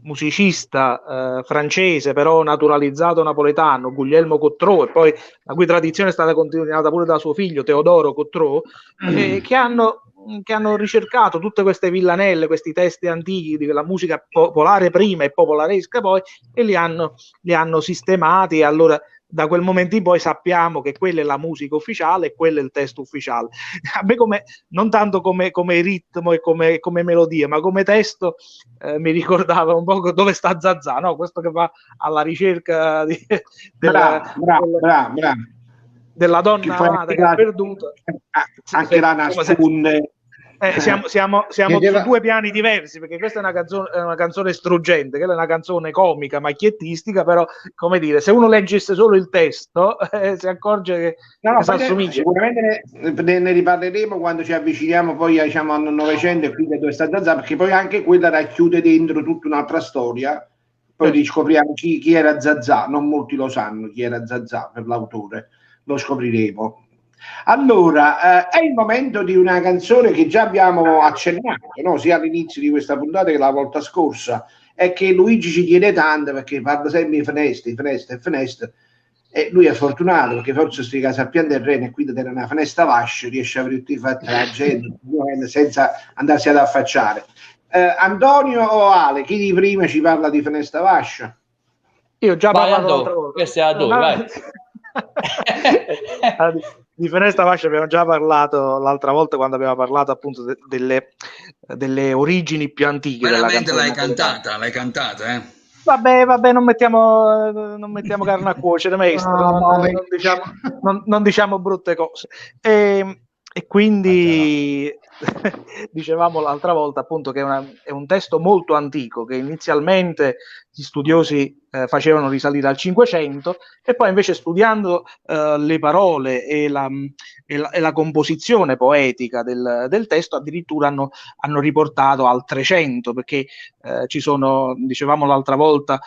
musicista francese però naturalizzato napoletano, Guglielmo Cottrò, e poi la cui tradizione è stata continuata pure da suo figlio Teodoro Cottrò, che hanno ricercato tutte queste villanelle, questi testi antichi della musica popolare prima e popolaresca poi, e li hanno sistemati, e allora da quel momento in poi sappiamo che quella è la musica ufficiale e quello è il testo ufficiale. A me non tanto come ritmo e come melodia, ma come testo mi ricordava un po' Dove sta Zazà, no? Questo che va alla ricerca della donna amata che ha perduto. Anche la nasconde. Siamo su due piani diversi, perché questa è una canzone struggente, quella è una canzone comica, macchiettistica, però, come dire, se uno leggesse solo il testo si accorge che si assomiglia. Sicuramente ne riparleremo quando ci avviciniamo poi diciamo, al Novecento e quindi Dove sta Zazà, perché poi anche quella racchiude dentro tutta un'altra storia. Poi riscopriamo chi era Zazà, non molti lo sanno chi era Zazà per l'autore, lo scopriremo. Allora, è il momento di una canzone che già abbiamo accennato, no? Sia all'inizio di questa puntata che la volta scorsa, è che Luigi ci tiene tanto perché parla sempre di finestre, e lui è fortunato perché forse sti casa a pian del Reno e quindi da una finestra vascia riesce a avere tutti i fatti la gente senza andarsi ad affacciare. Antonio o Ale, chi di prima ci parla di finestra vascia? Io già parlato l'altra volta. Questa è a due, vai. Di Finestra Vascia abbiamo già parlato l'altra volta quando abbiamo parlato appunto delle origini più antiche. Veramente l'hai cantata, eh? Vabbè, non mettiamo carne a cuocere, maestro. Non diciamo brutte cose. E quindi dicevamo l'altra volta appunto che è un testo molto antico, che inizialmente gli studiosi facevano risalire al 500, e poi invece studiando le parole e la composizione poetica del testo addirittura hanno riportato al 300, perché ci sono, dicevamo l'altra volta,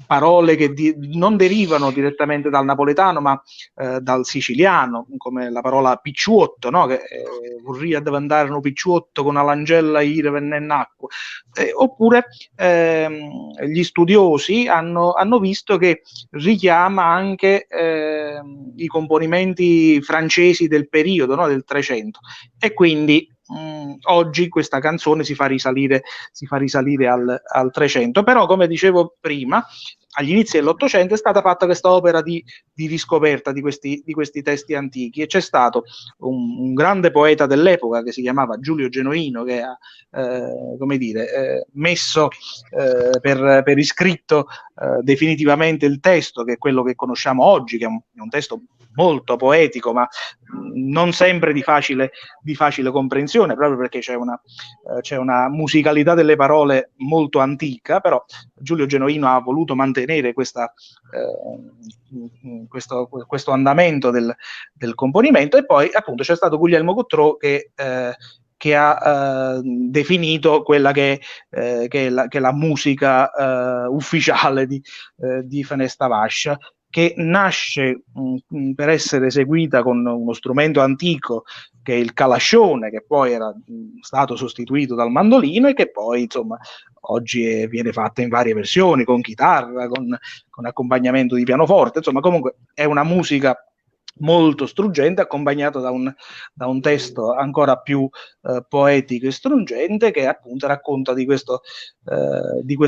parole che non derivano direttamente dal napoletano ma dal siciliano, come la parola picciuotto, no? Che vorria diventare un picciuotto con una langella ire venne in acqua, oppure gli studiosi hanno visto che richiama anche i componimenti francesi del periodo, no? Del 300, e quindi oggi questa canzone si fa risalire al 300, però come dicevo prima, agli inizi dell'Ottocento è stata fatta questa opera di riscoperta di questi testi antichi, e c'è stato un grande poeta dell'epoca che si chiamava Giulio Genuino, che ha messo per iscritto definitivamente il testo, che è quello che conosciamo oggi, che è un testo molto poetico, ma non sempre di facile comprensione, proprio perché c'è una musicalità delle parole molto antica, però Giulio Genuino ha voluto mantenere questo andamento del componimento, e poi appunto c'è stato Guglielmo Cottrò che ha definito quella che è la musica ufficiale di Finestra Vascia, che nasce per essere eseguita con uno strumento antico che è il calascione, che poi era stato sostituito dal mandolino, e che poi insomma oggi viene fatta in varie versioni, con chitarra, con accompagnamento di pianoforte, insomma comunque è una musica molto struggente, accompagnato da un testo ancora più poetico e struggente, che appunto racconta di questo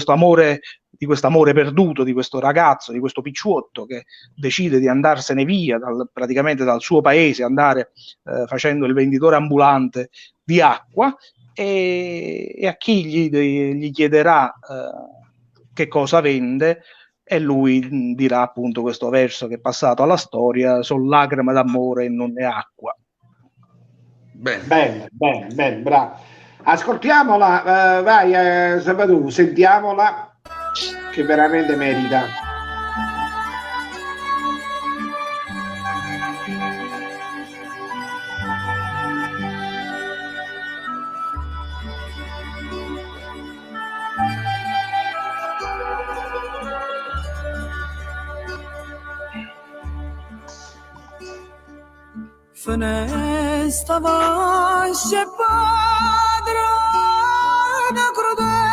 amore quest'amore perduto, di questo ragazzo, di questo picciotto che decide di andarsene via praticamente dal suo paese, andare facendo il venditore ambulante di acqua, e a chi gli chiederà che cosa vende, e lui dirà appunto questo verso che è passato alla storia: "Son lacrime d'amore e non è acqua". Bene, bravo. Ascoltiamola, vai Sabadù, sentiamola, che veramente merita. Fenesta vasce padrona crudele,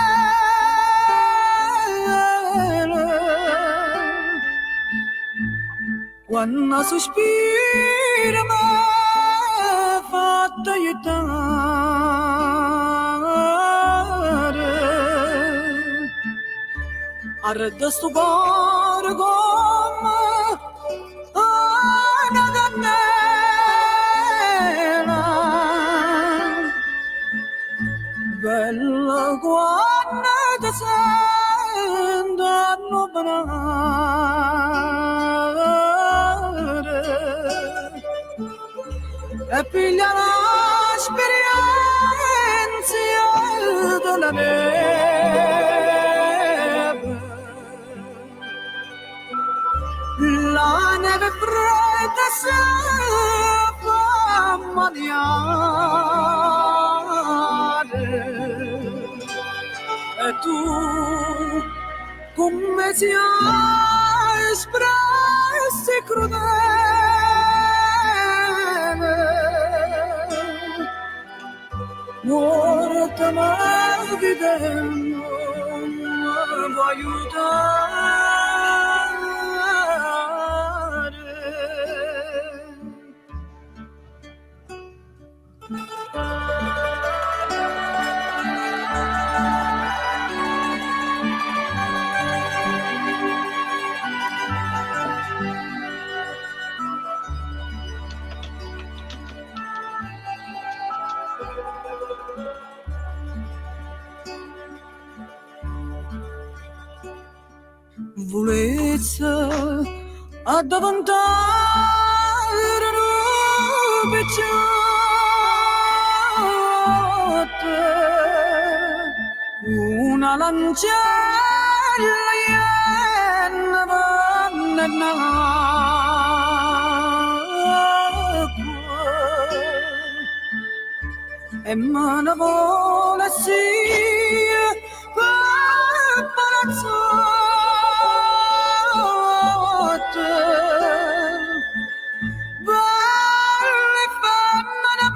quando sospira m'ha fatta aiutare, arreda sto cuore come una cannella, bella quando ti sento annoverare e piglia l'esperienza della neve, la neve fredda si fa maniare, e tu come ti hai espressi crudele, guardami vedendo, mi aiutare. Volezza ad avvantare un picciotto, una lancella iena vanne nell'acqua, e me ne vuole sia per palazzo, belle femmine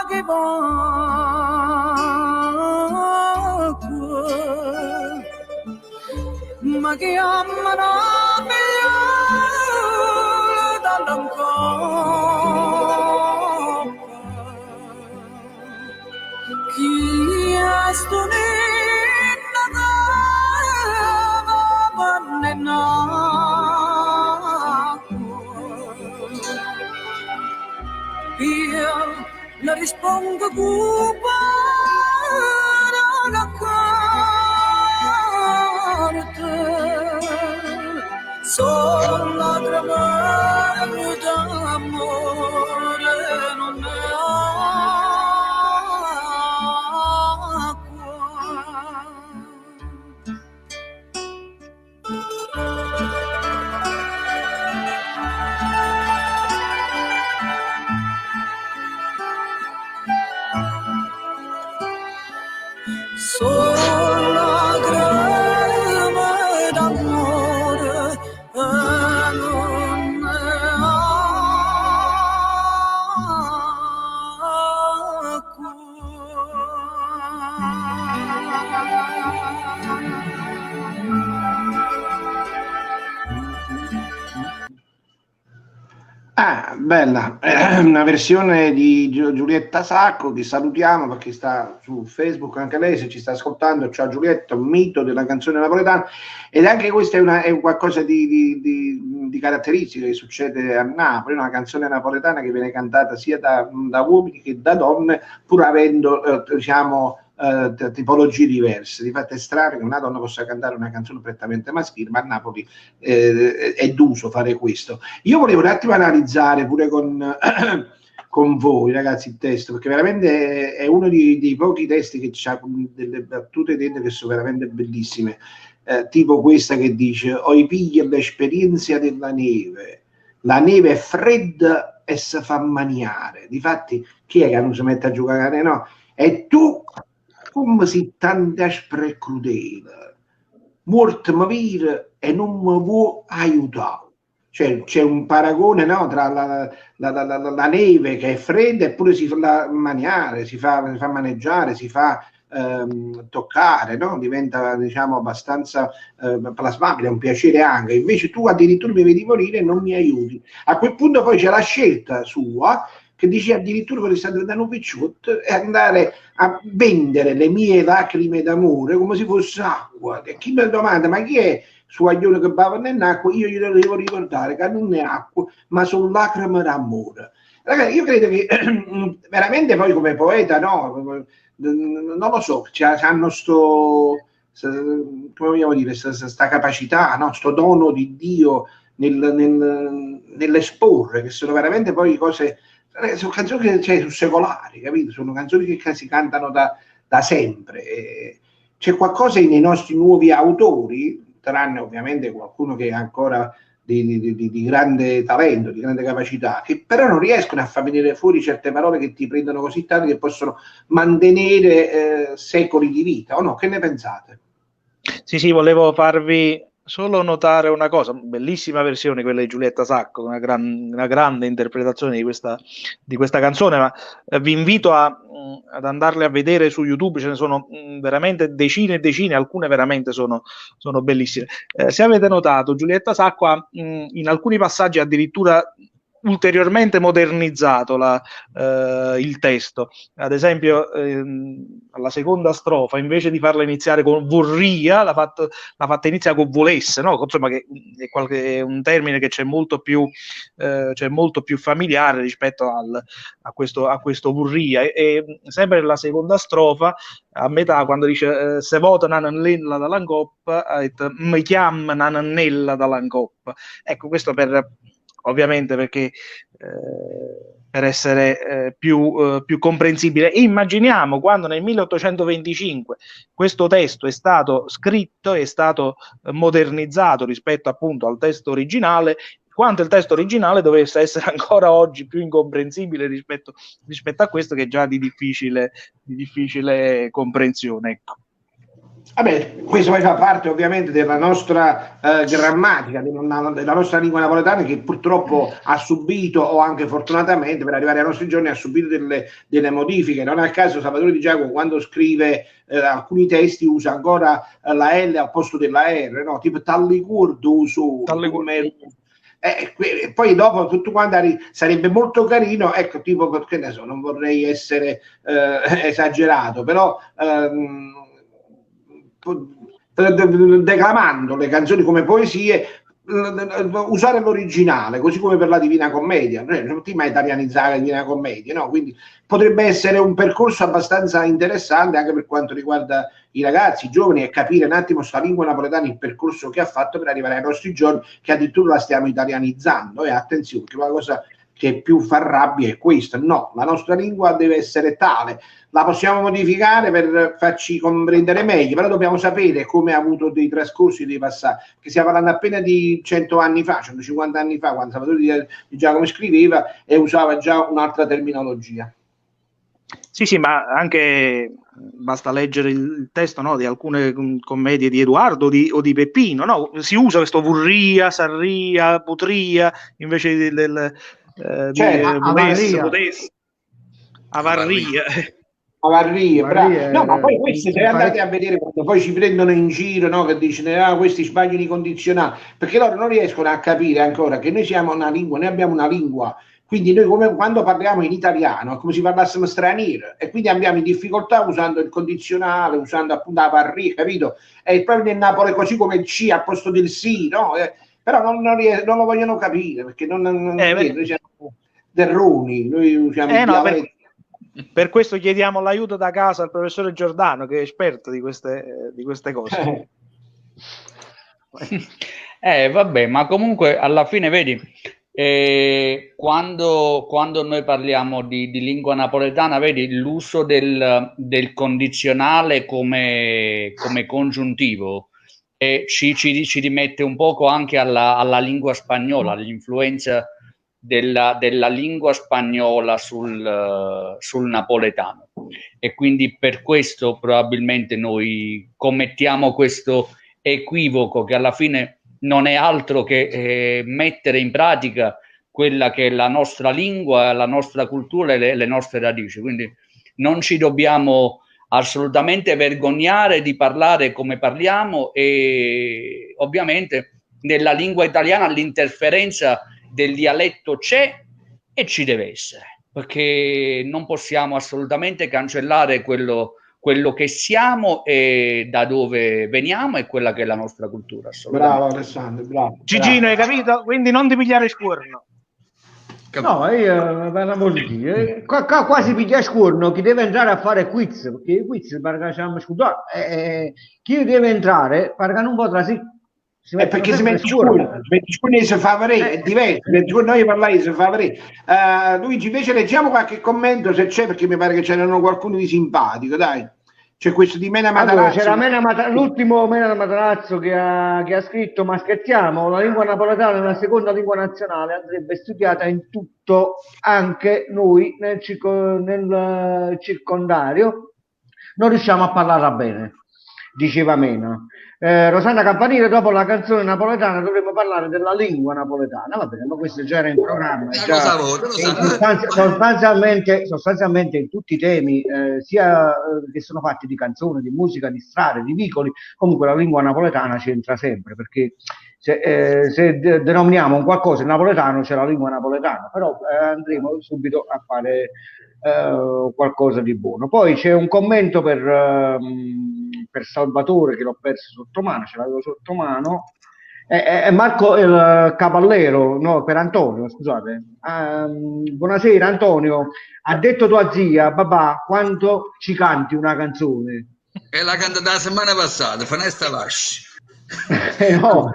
che vanno, ma che amano figliola dall'ancora, chi è sto ninno che vanno in acqua, io le rispondo cupa la carta, sono lacrime d'amore, non è acqua. bella, una versione di Giulietta Sacco, che salutiamo perché sta su Facebook anche lei, se ci sta ascoltando. Ciao Giulietta, un mito della canzone napoletana, ed anche questa è qualcosa di caratteristico che succede a Napoli, una canzone napoletana che viene cantata sia da uomini che da donne, pur avendo diciamo tipologie diverse. Difatti è strano che una donna possa cantare una canzone prettamente maschile, ma a Napoli è d'uso fare questo. Io volevo un attimo analizzare pure con voi ragazzi il testo, perché veramente è uno dei pochi testi che ha delle battute dentro che sono veramente bellissime, tipo questa che dice: «Oi piglia l'esperienza della neve, la neve è fredda e si fa maniare». Difatti chi è che non si mette a giocare, no? E tu come si tanto aspra e crudele, morto mi vire e non mi può aiutare. Cioè c'è un paragone, no, tra la neve che è fredda eppure si fa maniare, si fa maneggiare, si fa toccare, no? Diventa diciamo abbastanza plasmabile, è un piacere anche. Invece tu addirittura mi vedi morire e non mi aiuti. A quel punto poi c'è la scelta sua, che dice addirittura che sta diventando un picciotto, e andare a vendere le mie lacrime d'amore come se fosse acqua. E chi mi domanda ma chi è su aglione che bava nell'acqua, io glielo devo ricordare che non è acqua ma sono lacrime d'amore. Ragazzi, io credo che veramente poi come poeta, no, non lo so, hanno come vogliamo dire, sta capacità, no, sto dono di Dio nell'esporre, che sono veramente poi cose. Sono canzoni che sono secolari, capito? Sono canzoni che si cantano da sempre. C'è qualcosa nei nostri nuovi autori, tranne ovviamente qualcuno che ha ancora di grande talento, di grande capacità, che però non riescono a far venire fuori certe parole che ti prendono così tanto che possono mantenere secoli di vita, o no? Che ne pensate? Sì, volevo farvi solo notare una cosa: bellissima versione quella di Giulietta Sacco, una grande interpretazione di questa canzone, ma vi invito ad andarle a vedere su YouTube, ce ne sono veramente decine e decine, alcune veramente sono bellissime. Se avete notato, Giulietta Sacco ha in alcuni passaggi addirittura ulteriormente modernizzato il testo. Ad esempio alla seconda strofa, invece di farla iniziare con vorria, l'ha fatta iniziare con volesse, no? Insomma, che è un termine che c'è molto più familiare rispetto a questo vorria. E sempre nella seconda strofa, a metà, quando dice se vota nanella dall'ancoppa, mi chiama nanella dall'ancoppa. Ecco, questo ovviamente perché per essere più comprensibile. Immaginiamo quando nel 1825 questo testo è stato scritto, è stato modernizzato rispetto appunto al testo originale, quanto il testo originale dovesse essere ancora oggi più incomprensibile rispetto a questo, che è già di difficile comprensione, ecco. Vabbè, questo poi fa parte ovviamente della nostra grammatica, della nostra lingua napoletana, che purtroppo ha subito, o anche fortunatamente per arrivare ai nostri giorni, ha subito delle modifiche. Non a caso Salvatore Di Giacomo, quando scrive alcuni testi, usa ancora la L al posto della R, no? Tipo tallicurdo uso. Poi dopo tutto quanto sarebbe molto carino, ecco, tipo, perché ne so, non vorrei essere esagerato, però declamando le canzoni come poesie, usare l'originale, così come per la Divina Commedia, non ti mai italianizzare la Divina Commedia, no? Quindi potrebbe essere un percorso abbastanza interessante anche per quanto riguarda i ragazzi, i giovani, e capire un attimo sta lingua napoletana, il percorso che ha fatto per arrivare ai nostri giorni, che addirittura la stiamo italianizzando. E attenzione, che una cosa che più fa rabbia è questa: no, la nostra lingua deve essere tale, la possiamo modificare per farci comprendere meglio, però dobbiamo sapere come ha avuto dei trascorsi, dei passati, che stiamo parlando appena di 100 anni fa, 150 anni fa, quando Salvatore Di Giacomo scriveva e usava già un'altra terminologia. Sì, ma anche basta leggere il testo, no, di alcune commedie di Edoardo o di Peppino, no? Si usa questo vurria, sarria, putria, invece avarria. Bravo. No, ma poi questi se andate a vedere, quando poi ci prendono in giro, no, che dicono questi sbagliano i condizionali, perché loro non riescono a capire ancora che noi siamo una lingua, noi abbiamo una lingua Quindi noi come quando parliamo in italiano è come se parlassimo straniero e quindi andiamo in difficoltà usando il condizionale, usando appunto la parri, capito? E proprio nel Napoli così come il C al posto del sì, no? Però non lo vogliono capire perché noi siamo terroni, noi usiamo il dialetto. Per questo chiediamo l'aiuto da casa al professore Giordano, che è esperto di queste cose. Vabbè, ma comunque alla fine vedi, quando noi parliamo di lingua napoletana, vedi l'uso del condizionale come congiuntivo ci rimette un poco anche alla lingua spagnola, all'influenza della lingua spagnola sul napoletano, e quindi per questo probabilmente noi commettiamo questo equivoco che alla fine non è altro che mettere in pratica quella che è la nostra lingua, la nostra cultura e le nostre radici. Quindi non ci dobbiamo assolutamente vergognare di parlare come parliamo, e ovviamente nella lingua italiana l'interferenza del dialetto c'è e ci deve essere, perché non possiamo assolutamente cancellare quello che siamo e da dove veniamo e quella che è la nostra cultura. Bravo Alessandro, bravo. Gigino, hai capito? Quindi non ti pigliare scuorno. No, io per l'amor di Dio, quasi piglia scuorno chi deve entrare a fare quiz, perché i quiz perché siamo scudati, chi deve entrare perché non potrà perché si mette scuorno si fa vedere, è diverso, noi parlai si fa vedere. Luigi, invece leggiamo qualche commento se c'è, perché mi pare che c'erano qualcuno di simpatico, dai. C'è questo di Mena Matarazzo. Allora, c'era l'ultimo Mena Matarazzo che ha scritto: ma scherziamo, la lingua napoletana è una seconda lingua nazionale, andrebbe studiata in tutto, anche noi nel circondario non riusciamo a parlarla bene, diceva Mena. Rosanna Campanile: dopo la canzone napoletana dovremmo parlare della lingua napoletana. Va bene, ma questo già era in programma, sostanzialmente in tutti i temi, sia che sono fatti di canzoni, di musica, di strade, di vicoli, comunque la lingua napoletana c'entra sempre, perché se denominiamo un qualcosa in napoletano c'è la lingua napoletana, però andremo subito a fare qualcosa di buono. Poi c'è un commento per Salvatore, che l'ho perso sotto mano, ce l'avevo sotto mano, Marco Cavallero, no, per Antonio, scusate. Buonasera Antonio, ha detto tua zia, papà, quando ci canti una canzone? E la cantata la settimana passata, Fanesta Vasci. No,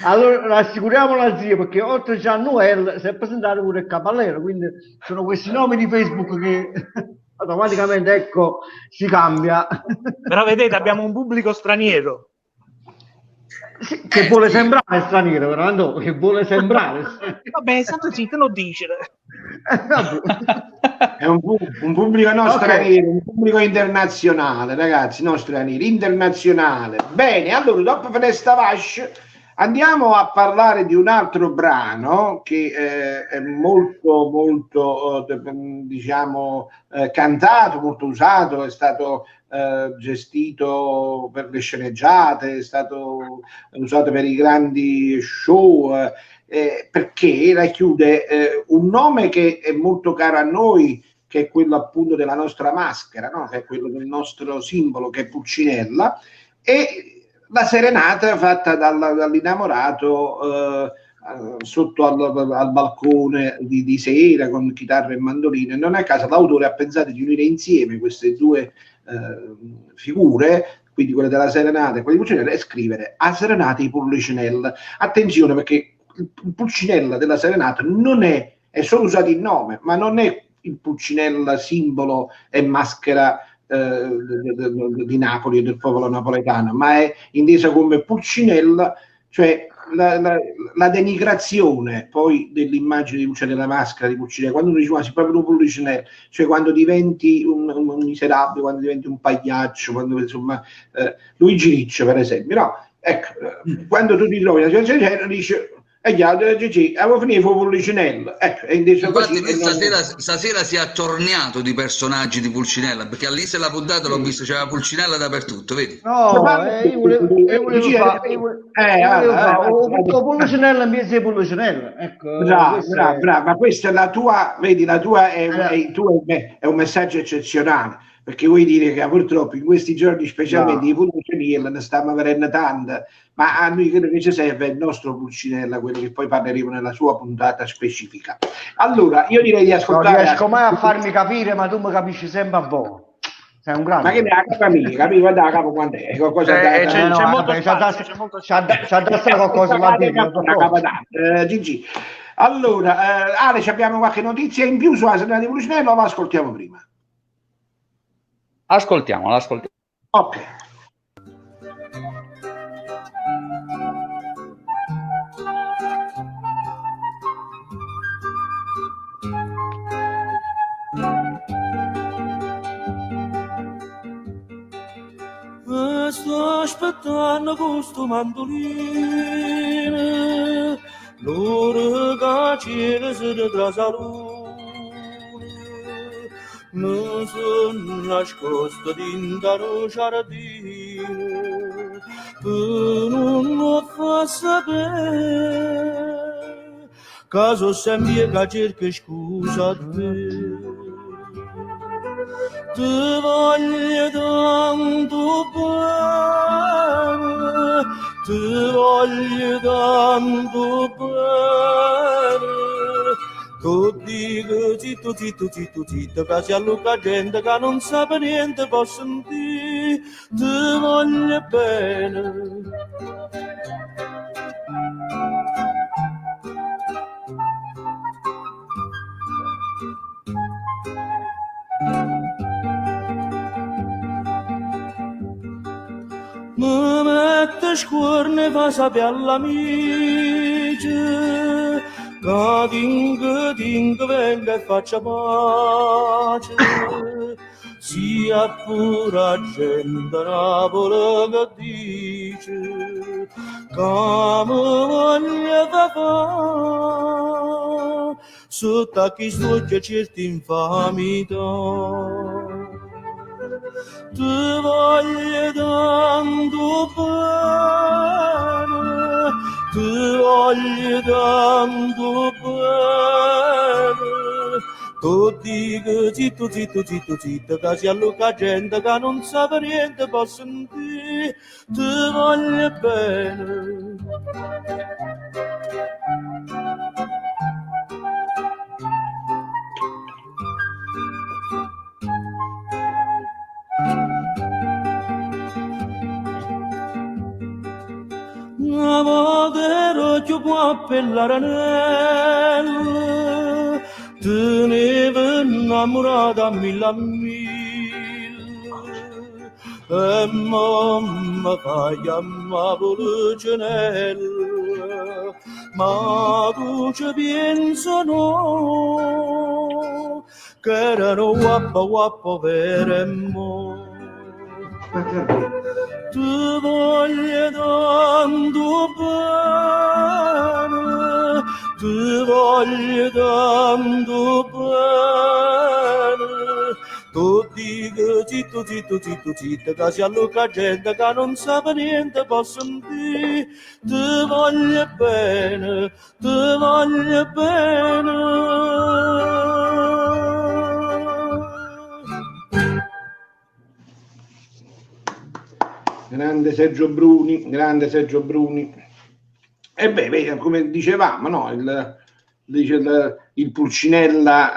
allora rassicuriamo la zia, perché oltre a Giannoel si è presentato pure il Cavallero, quindi sono questi nomi di Facebook che automaticamente, ecco, si cambia. Però vedete, abbiamo un pubblico straniero. Sì, che vuole sembrare straniero, però no, che vuole sembrare. Vabbè, tanto zitto, non dice. È un pubblico non straniero, un pubblico internazionale, ragazzi, non straniero, internazionale. Bene, allora dopo Fanesta Vasci andiamo a parlare di un altro brano che è molto diciamo cantato, molto usato, è stato gestito per le sceneggiate, è stato usato per i grandi show, perché racchiude un nome che è molto caro a noi, che è quello appunto della nostra maschera, no? Che è quello del nostro simbolo, che è Pulcinella, e la serenata fatta dall'innamorato sotto al balcone di sera con chitarra e mandolino. E non a caso l'autore ha pensato di unire insieme queste due figure, quindi quella della serenata e quella di Pulcinella, e scrivere a serenata di Pulcinella. Attenzione, perché il Pulcinella della serenata non è solo usato il nome, ma non è il Pulcinella simbolo e maschera di Napoli e del popolo napoletano, ma è intesa come Pulcinella, cioè la denigrazione poi dell'immagine di Pulcinella, della maschera di Pulcinella, quando uno dice ma si proprio Pulcinella, cioè quando diventi un miserabile, quando diventi un pagliaccio, quando insomma Luigi Riccio per esempio, no? Ecco, quando tu ti trovi in una situazione del genere dice E gli altri, Gigi, avevo finito Pulcinella. Ecco, e Infatti così, lui stasera si è attorniato di personaggi di Pulcinella, perché all'inizio della puntata l'ho visto, c'era Pulcinella dappertutto, vedi? No, io volevo fare o Pulcinella invece di Pulcinella. Ecco, brava, ma questa è la tua, vedi, la tua è un messaggio eccezionale, perché vuoi dire che purtroppo in questi giorni, specialmente di Pulcinella, ne stiamo avendo tanta, ma a noi credo che ci serve il nostro Pulcinella, quello che poi parleremo nella sua puntata specifica. Allora, io direi di ascoltare. Non riesco mai a farmi capire, ma tu mi capisci sempre a voi. Sei un grande. Ma che ne ha capito? Capivo da capo quando è? C'è molto spazio. C'è da stare qualcosa là. Gigi. Allora, Ale, abbiamo qualche notizia in più sulla serata di Pulcinella o la ascoltiamo prima? Ascoltiamo. Ok. Sto aspettando questo mandolino, l'ora che cielo si trasalune, mi sono nascosto dentro il giardino, per non mi fa sapere, che sono sempre che cerco scusa a te. Ti voglio tanto bene, ti voglio tanto bene, tu dico zitto, che si alluca gente che non sa niente, può sentire, ti voglio bene. Mi mette scuorne e fa sapere all'amici che tingo venga e faccia pace, sia pure gente Napoli che dice che mi voglia fare sotto a chi studia certi infamità. Ti voglio tanto bene, ti voglio tanto bene, tu dico zitto, che si alluca gente che non sa niente, può sentire, ti voglio bene. Una volta ero più può appellare anello, tenevo innamorata a mille, e mamma fa chiamare Pulcinella, ma tu ci penso no, che erano guappo per amore. Ti voglio tanto bene, ti voglio tanto bene, tu dico zitto, che si alluca gente che non sa niente, può sentire, ti voglio bene, ti voglio bene. Grande Sergio Bruni. E beh, come dicevamo, no? Il Pulcinella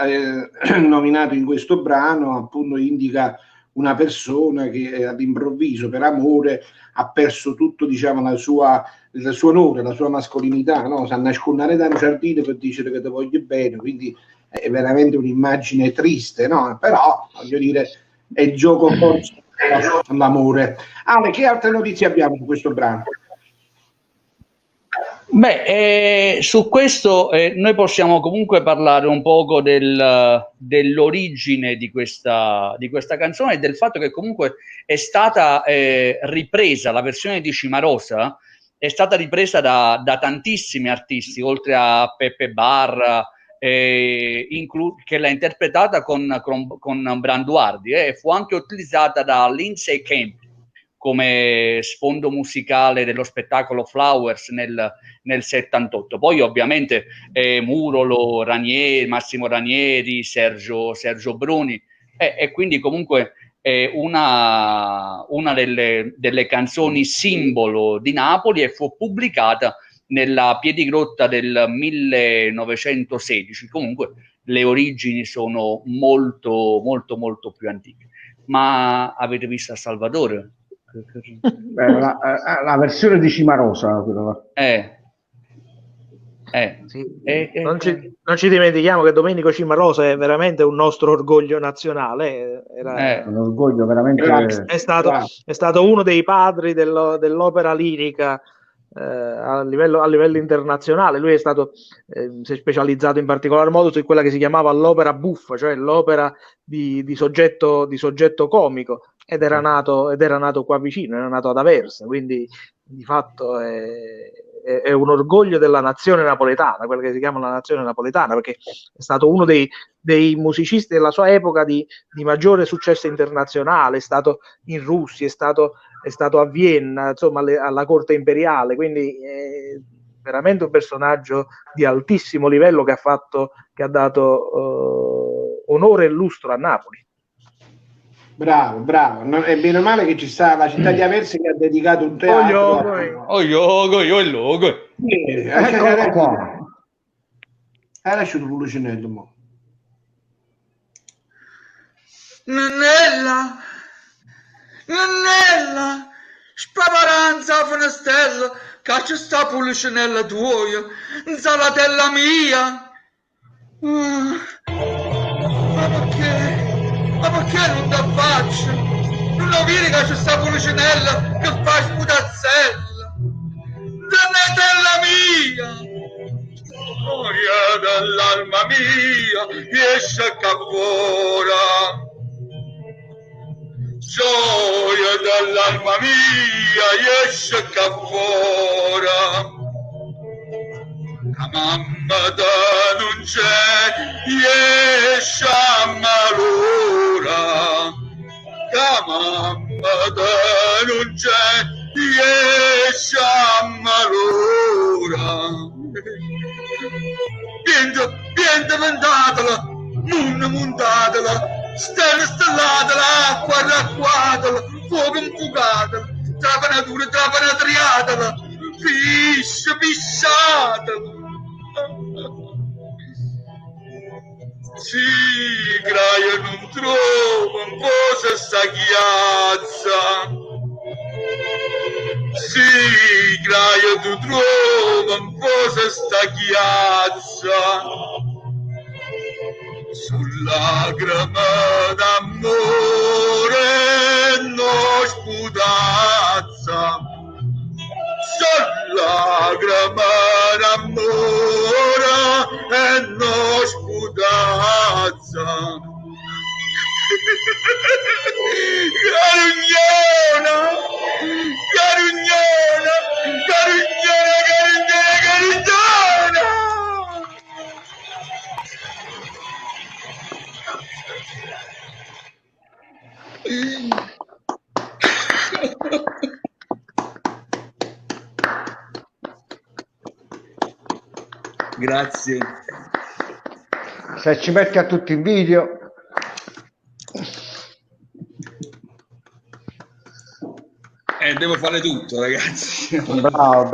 nominato in questo brano appunto indica una persona che all'improvviso per amore ha perso tutto, diciamo, il suo onore, la sua mascolinità, no? Si nascondere da un giardino per dire che ti voglio bene, quindi è veramente un'immagine triste, no? Però voglio dire, è il gioco forse l'amore. Ale, che altre notizie abbiamo su questo brano? Beh, su questo noi possiamo comunque parlare un poco dell'origine di questa canzone e del fatto che comunque è stata ripresa la versione di Cimarosa è stata ripresa da tantissimi artisti, oltre a Peppe Barra, che l'ha interpretata con Branduardi, e fu anche utilizzata da Lindsay Kemp come sfondo musicale dello spettacolo Flowers nel 78. Poi ovviamente Murolo, Massimo Ranieri, Sergio Bruni, e quindi comunque una delle canzoni simbolo di Napoli, e fu pubblicata nella Piedigrotta del 1916. Comunque le origini sono molto molto molto più antiche. Ma avete visto a Salvatore? La versione di Cimarosa. Sì. Non ci dimentichiamo che Domenico Cimarosa è veramente un nostro orgoglio nazionale. Un orgoglio veramente. È stato uno dei padri dell'opera lirica a livello internazionale. Lui si è specializzato in particolar modo su quella che si chiamava l'opera buffa, cioè l'opera di soggetto comico, ed era nato qua vicino, era nato ad Aversa, quindi di fatto è un orgoglio della nazione napoletana, quella che si chiama la nazione napoletana, perché è stato uno dei musicisti della sua epoca di maggiore successo internazionale. È stato in Russia, è stato a Vienna, insomma alla corte imperiale, quindi è veramente un personaggio di altissimo livello che ha dato onore e lustro a Napoli. Bravo. È bene o male che ci sta la città di Aversa che ha dedicato un teatro. Ecco qua. Hai lasciato Pulcinello, mo. Nannella, spavaranza finestrella, che ci sta Pulcinella tua, salatella mia. Ma perché non ti faccio? Non lo vedi che c'è sta Pulcinella che fa sputazzella? Dannatella mia! Gioia dell'alma mia, esce fuori. Gioia dell'alma mia, esce fuori. La mamma da non c'è, esce a malora. La mamma da non c'è, esce a malora. Piente vendatela, montatela, stella stellatela, acqua racquatela, fuoco infugatela, trapanatriatela, pisciatela. Sì, graia non trovo un po' se sta chiazza. Sì, graia tu trova un po' se sta chiazza. Sull'agrama d'amore non sputazza. Sull'agrama d'amore non sputazza. Carugnona. Grazie. Se ci metti a tutti in video. Devo fare tutto, ragazzi. Bravo.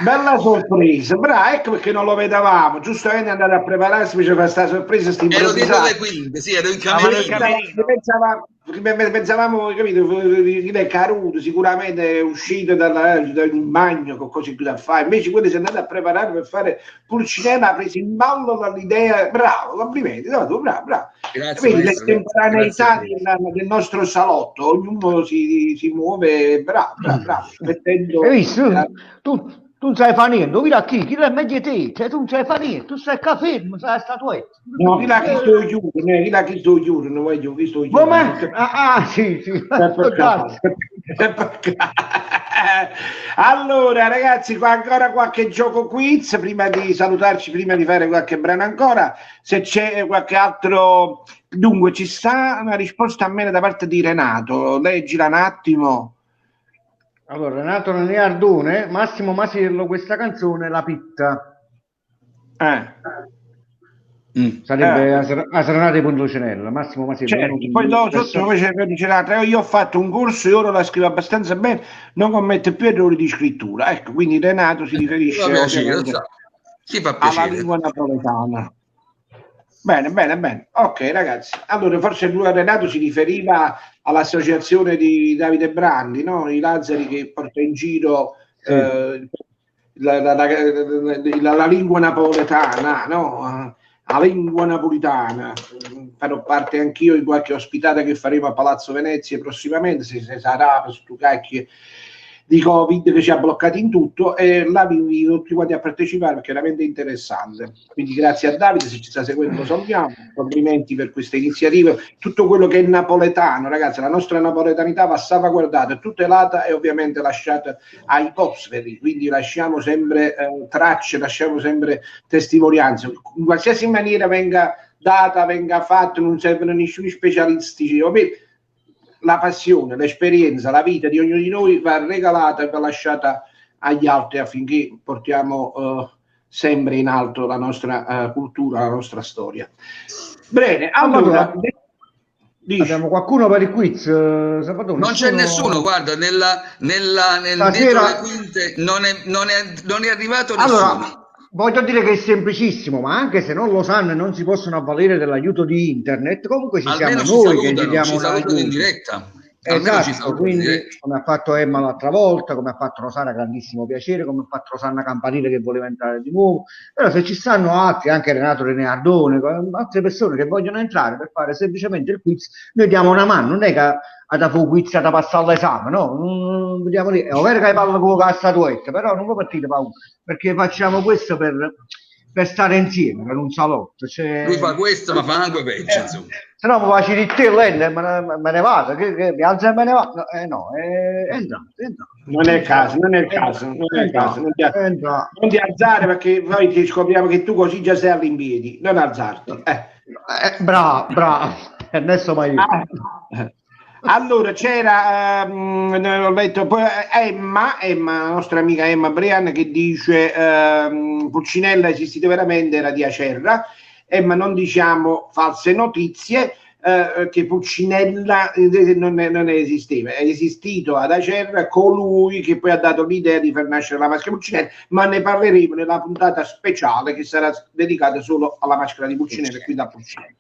Bella sorpresa, bravo, ecco perché non lo vedevamo. Giustamente andare a prepararsi, invece questa sorpresa. Ero dietro le quinte, sì, ero in camerino. Pensavamo, capito, che Caruso sicuramente è uscito dal bagno con cose più da fare, invece quelli si è andato a preparare per fare Pulcinella, ha preso in ballo dall'idea. Bravo, complimenti, bravo. Grazie. Vedi l'estemporaneità del nostro salotto, ognuno si muove, bravo. Hai visto? Tu non sai fare niente, vedi chi è meglio te, cioè tu non sai fare niente, tu stai qua fermo, sei statuetta. No, chi sto chiudendo, voglio chi sto chiudendo. Sì. Allora ragazzi, ancora qualche gioco quiz prima di salutarci, prima di fare qualche brano ancora, se c'è qualche altro. Dunque ci sta una risposta a me da parte di Renato, leggila un attimo. Allora, Renato Nardone, Massimo Masiello, questa canzone La Pitta. Sarebbe a Serenata di Pontocinella, Massimo Masiello. Certo, poi sotto invece dice l'altra, io ho fatto un corso e ora la scrivo abbastanza bene, non commette più errori di scrittura. Ecco, quindi Renato si riferisce alla lingua napoletana. Bene. Ok, ragazzi. Allora, forse lui, Renato, si riferiva all'associazione di Davide Brandi, no? I Lazzari che porta in giro la lingua napoletana, no? La lingua napolitana. Farò parte anch'io di qualche ospitata che faremo a Palazzo Venezia prossimamente, se sarà per stu cacchio di Covid che ci ha bloccati in tutto, e là vi invito tutti quanti a partecipare perché è veramente interessante. Quindi grazie a Davide, se ci sta seguendo lo salutiamo, complimenti per queste iniziative. Tutto quello che è napoletano, ragazzi, la nostra napoletanità va salvaguardata, tutelata e ovviamente lasciata ai posteri, quindi lasciamo sempre tracce, lasciamo sempre testimonianze, in qualsiasi maniera venga data, venga fatto, non servono nessuno specialistici. La passione, l'esperienza, la vita di ognuno di noi va regalata e va lasciata agli altri affinché portiamo sempre in alto la nostra cultura, la nostra storia. Bene, allora abbiamo qualcuno per il quiz, Salvatore? Non c'è nessuno, guarda, dietro le quinte non è arrivato nessuno. Allora, voglio dire che è semplicissimo, ma anche se non lo sanno e non si possono avvalere dell'aiuto di internet, comunque almeno siamo noi che ci diamo salutano in diretta. Esatto, quindi come ha fatto Emma l'altra volta, come ha fatto Rosana, grandissimo piacere, come ha fatto Rosanna Campanile che voleva entrare di nuovo. Però se ci stanno altri, anche Renato Renardone, altre persone che vogliono entrare per fare semplicemente il quiz, noi diamo una mano, non è che ad fare un quiz da passare all'esame, no? Vediamo lì, è vero che parlo con la statuetta, però non può partire paura, perché facciamo questo per stare insieme, per un salotto. Lui fa questo, ma fa anche peggio, insomma. Se no mi faccio di te, me ne vado, che mi alzo e me ne vado. Entra. Non è il caso. Non ti alzare perché poi ti scopriamo che tu così già sei all'impiedi. Non alzarti. Bravo. Adesso mai io. Allora c'era, ho letto poi Emma, la nostra amica Emma Brian, che dice Pulcinella esistito veramente, era di Acerra. Emma, non diciamo false notizie, che Pulcinella non esisteva, è esistito ad Acerra colui che poi ha dato l'idea di far nascere la maschera Pulcinella, ma ne parleremo nella puntata speciale che sarà dedicata solo alla maschera di Pulcinella e quindi a Pulcinella.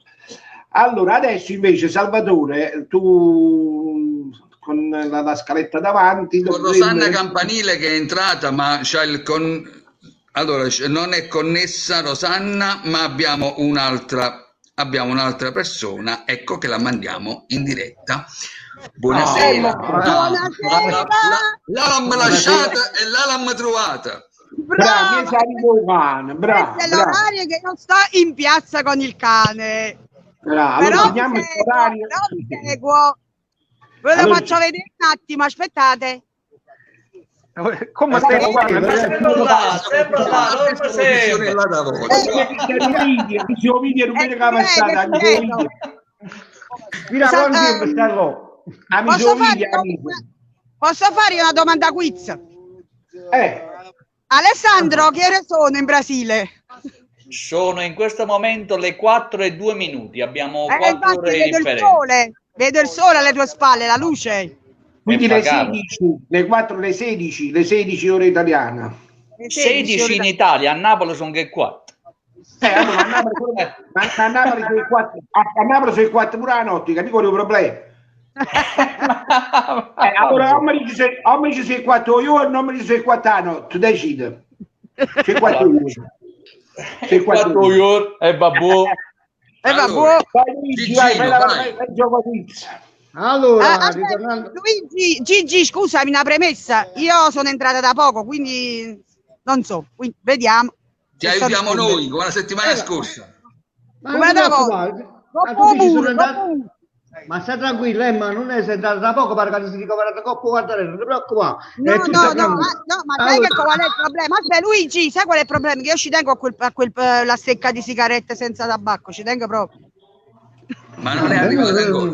Allora, adesso invece Salvatore, tu con la scaletta davanti. Con Rosanna Campanile che è entrata, ma c'ha allora non è connessa Rosanna, ma abbiamo un'altra persona, ecco che la mandiamo in diretta. Buonasera. L'hanno lasciata e l'hanno trovata. Brava, questo è l'orario che non sto in piazza con il cane. Allora, però mi seguo. Ve lo faccio vedere un attimo, aspettate. Come stai? Posso fare una domanda quiz? Alessandro, che ore sono in Brasile? Sono in questo momento le 4:02. Abbiamo 4 ore di differenza. Vedo il sole alle tue spalle, la luce. Quindi le 16, le 4, le 16 ore italiana. 16 in Italia, a Napoli sono che 4. Allora, a Napoli sono 4 pure la notte, capivo il problema. Allora, o mi dice se 4 ore, non mi dice se 4 la notte, decide. Se 4 ore. Se 4 ore, babbo. Allora, Luigi, Gigi, scusami, una premessa. Io sono entrata da poco, quindi non so. Quindi, vediamo. Ti aiutiamo noi, come la settimana scorsa. Come da voi? Ma stai tranquillo, Emma, non è sentata da poco, pare che si ricovera da coppa, guardare, non ti preoccupare. No, ma sai che qual è il problema? Aspetta, Luigi, sai qual è il problema? Che io ci tengo a quel la stecca di sigarette senza tabacco, ci tengo proprio. Ma non è arrivata ancora.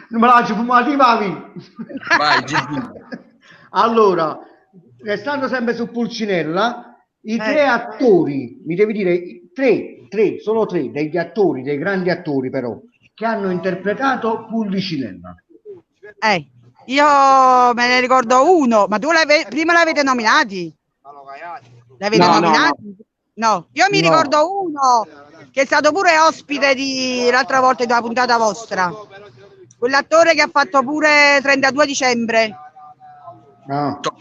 Non me la faccio fumare, vai. Allora, restando sempre su Pulcinella, i tre attori, mi devi dire solo tre degli attori, dei grandi attori però, che hanno interpretato Pulcinella. Io me ne ricordo uno, ma tu prima l'avete nominati? L'avete nominati? No, io mi ricordo uno che è stato pure ospite l'altra volta di una puntata vostra. Quell'attore che ha fatto pure 32 dicembre. Bianco.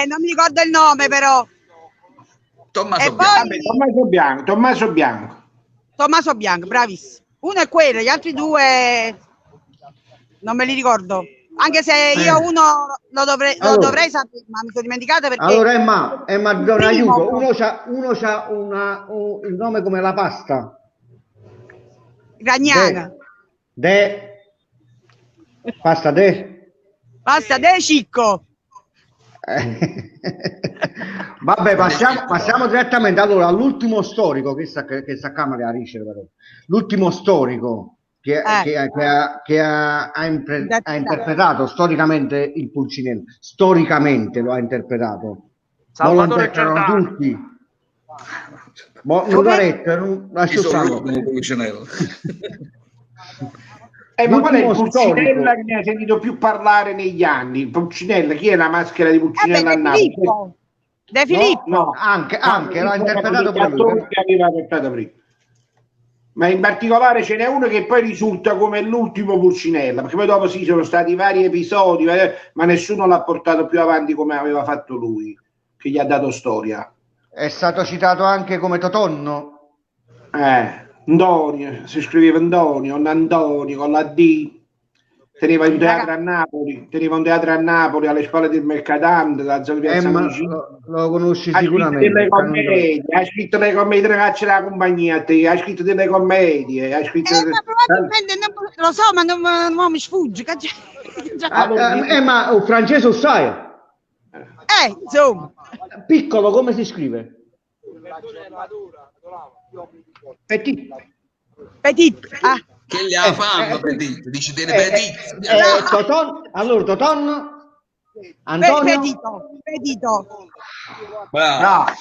Non mi ricordo il nome però. Tommaso Bianco. Tommaso Bianco, bravissimo. Uno è quello, gli altri due non me li ricordo. Anche se io uno lo dovrei sapere, ma mi sono dimenticata perché... Allora Emma do un aiuto. Uno c'ha il nome come la pasta. Gragnana. Pasta de Cicco. Vabbè, passiamo direttamente allora all'ultimo storico che sta camera a ricevere però. L'ultimo storico che ha interpretato storicamente il Pulcinella, storicamente lo ha interpretato. Salvatore Giordano. Tutti. Non lascio stare. Ma qual è il Pulcinella che ne hai sentito più parlare negli anni? Pulcinella, chi è la maschera di Pulcinella a Napoli? De Filippo. No, anche l'ha interpretato proprio. Che aveva interpretato prima. Ma in particolare ce n'è uno che poi risulta come l'ultimo Pulcinella, perché poi dopo sì, sono stati vari episodi, ma nessuno l'ha portato più avanti come aveva fatto lui, che gli ha dato storia. È stato citato anche come Totonno. Antonio, si scriveva Antonio con la D. Teneva un teatro a Napoli, alle spalle del Mercatante, la zona di Piazza Municipio. Lo conosci sicuramente. Ha scritto le commedie, ragazzi della compagnia, ha scritto delle commedie, ha scritto... ma probabilmente lo so, ma non mi sfugge. Ma il francese lo sai? Insomma. Piccolo, come si scrive? Petit. Che gli ha fatto Petit? Dici delle Petit? Allora Toton Antonio Pedito. Bravo.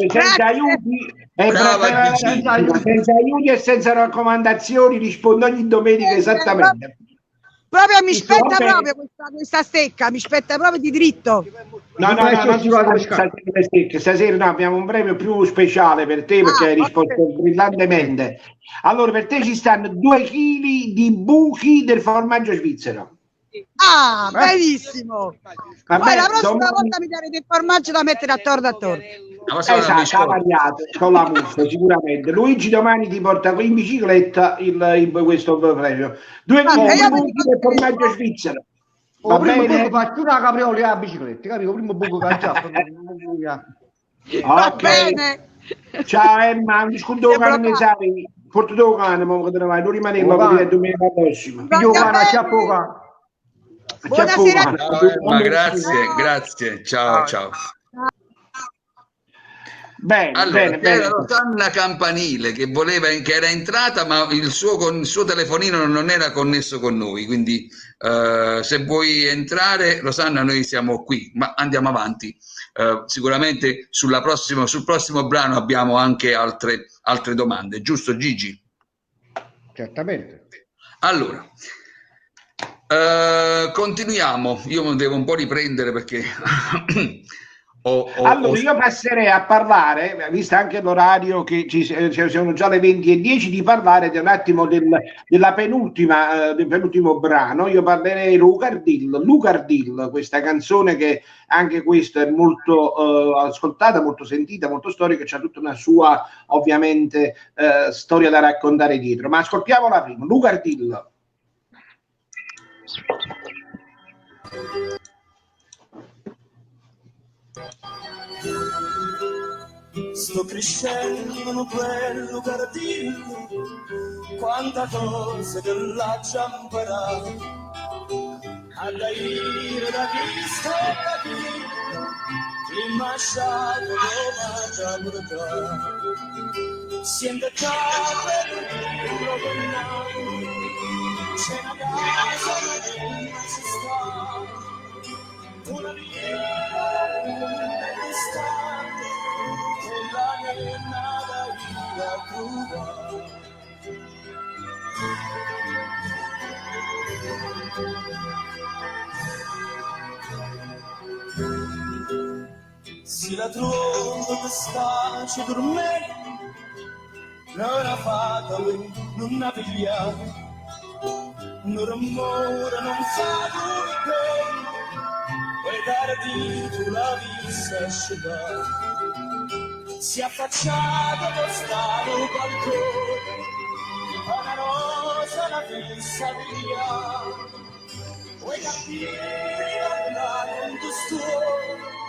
Senza aiuti e senza raccomandazioni rispondo ogni domenica esattamente. Proprio mi spetta proprio questa stecca, mi spetta proprio di dritto. No, stasera no, abbiamo un premio più speciale per te perché hai risposto brillantemente. Allora, per te ci stanno 2 chili di buchi del formaggio svizzero. Benissimo. Poi la prossima volta mi darete il formaggio da mettere attorno. Esatto, variato con la muffa sicuramente. Luigi domani ti porta in bicicletta questo premio. 2 chili di buchi del formaggio svizzero. Va bene? Faccio una caprioli a bicicletta, capito? Primo buco che Va bene. Ciao Emma, un scudo cane, sai, porto tuo cane, ma non rimanevo per domenica prossima. Buonasera. Ma grazie. Ciao. Bene, allora, c'era Rosanna Campanile che era entrata, ma il suo telefonino non era connesso con noi, quindi se vuoi entrare, Rosanna, noi siamo qui, ma andiamo avanti. Sicuramente sul prossimo brano abbiamo anche altre domande, giusto Gigi? Certamente. Allora, continuiamo. Io mi devo un po' riprendere perché allora io passerei a parlare, visto anche l'orario che sono già le 20:10, di parlare un attimo del penultimo brano. Io parlerei Lucardil, questa canzone che anche questa è molto ascoltata, molto sentita, molto storica, c'ha tutta una sua ovviamente storia da raccontare dietro, ma ascoltiamola prima. Lucardil. sto crescendo in un bello giardino, quanta cose che l'ha già imparato a dire da chi sta da chi il masciato come da portare siente già per dirlo con noi c'è una casa che non ci sta una via distante con la nenna da via trovare. Si la trovo che sta ci dormendo, non la fata non la piglia, non rumore non fa dormire, e tardi tu la vista asciugare. Si è affacciata per stare al balcone, una rosa la fissa via, vuoi capire la conduzione,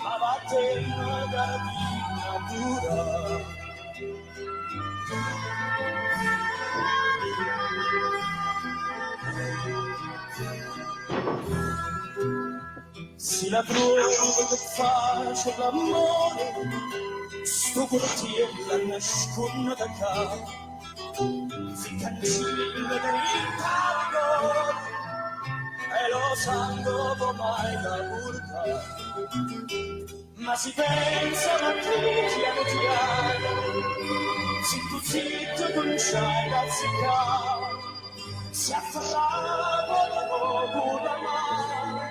ma batte una gardina dura. Si la trovo che faccio l'amore, sto cortiere la nasconde da capo, si cancella dall'interno e lo sanno mai da burca, ma si pensa a te piano piano, zitto zitto non c'hai da ziccare, si afferrava dopo la mano,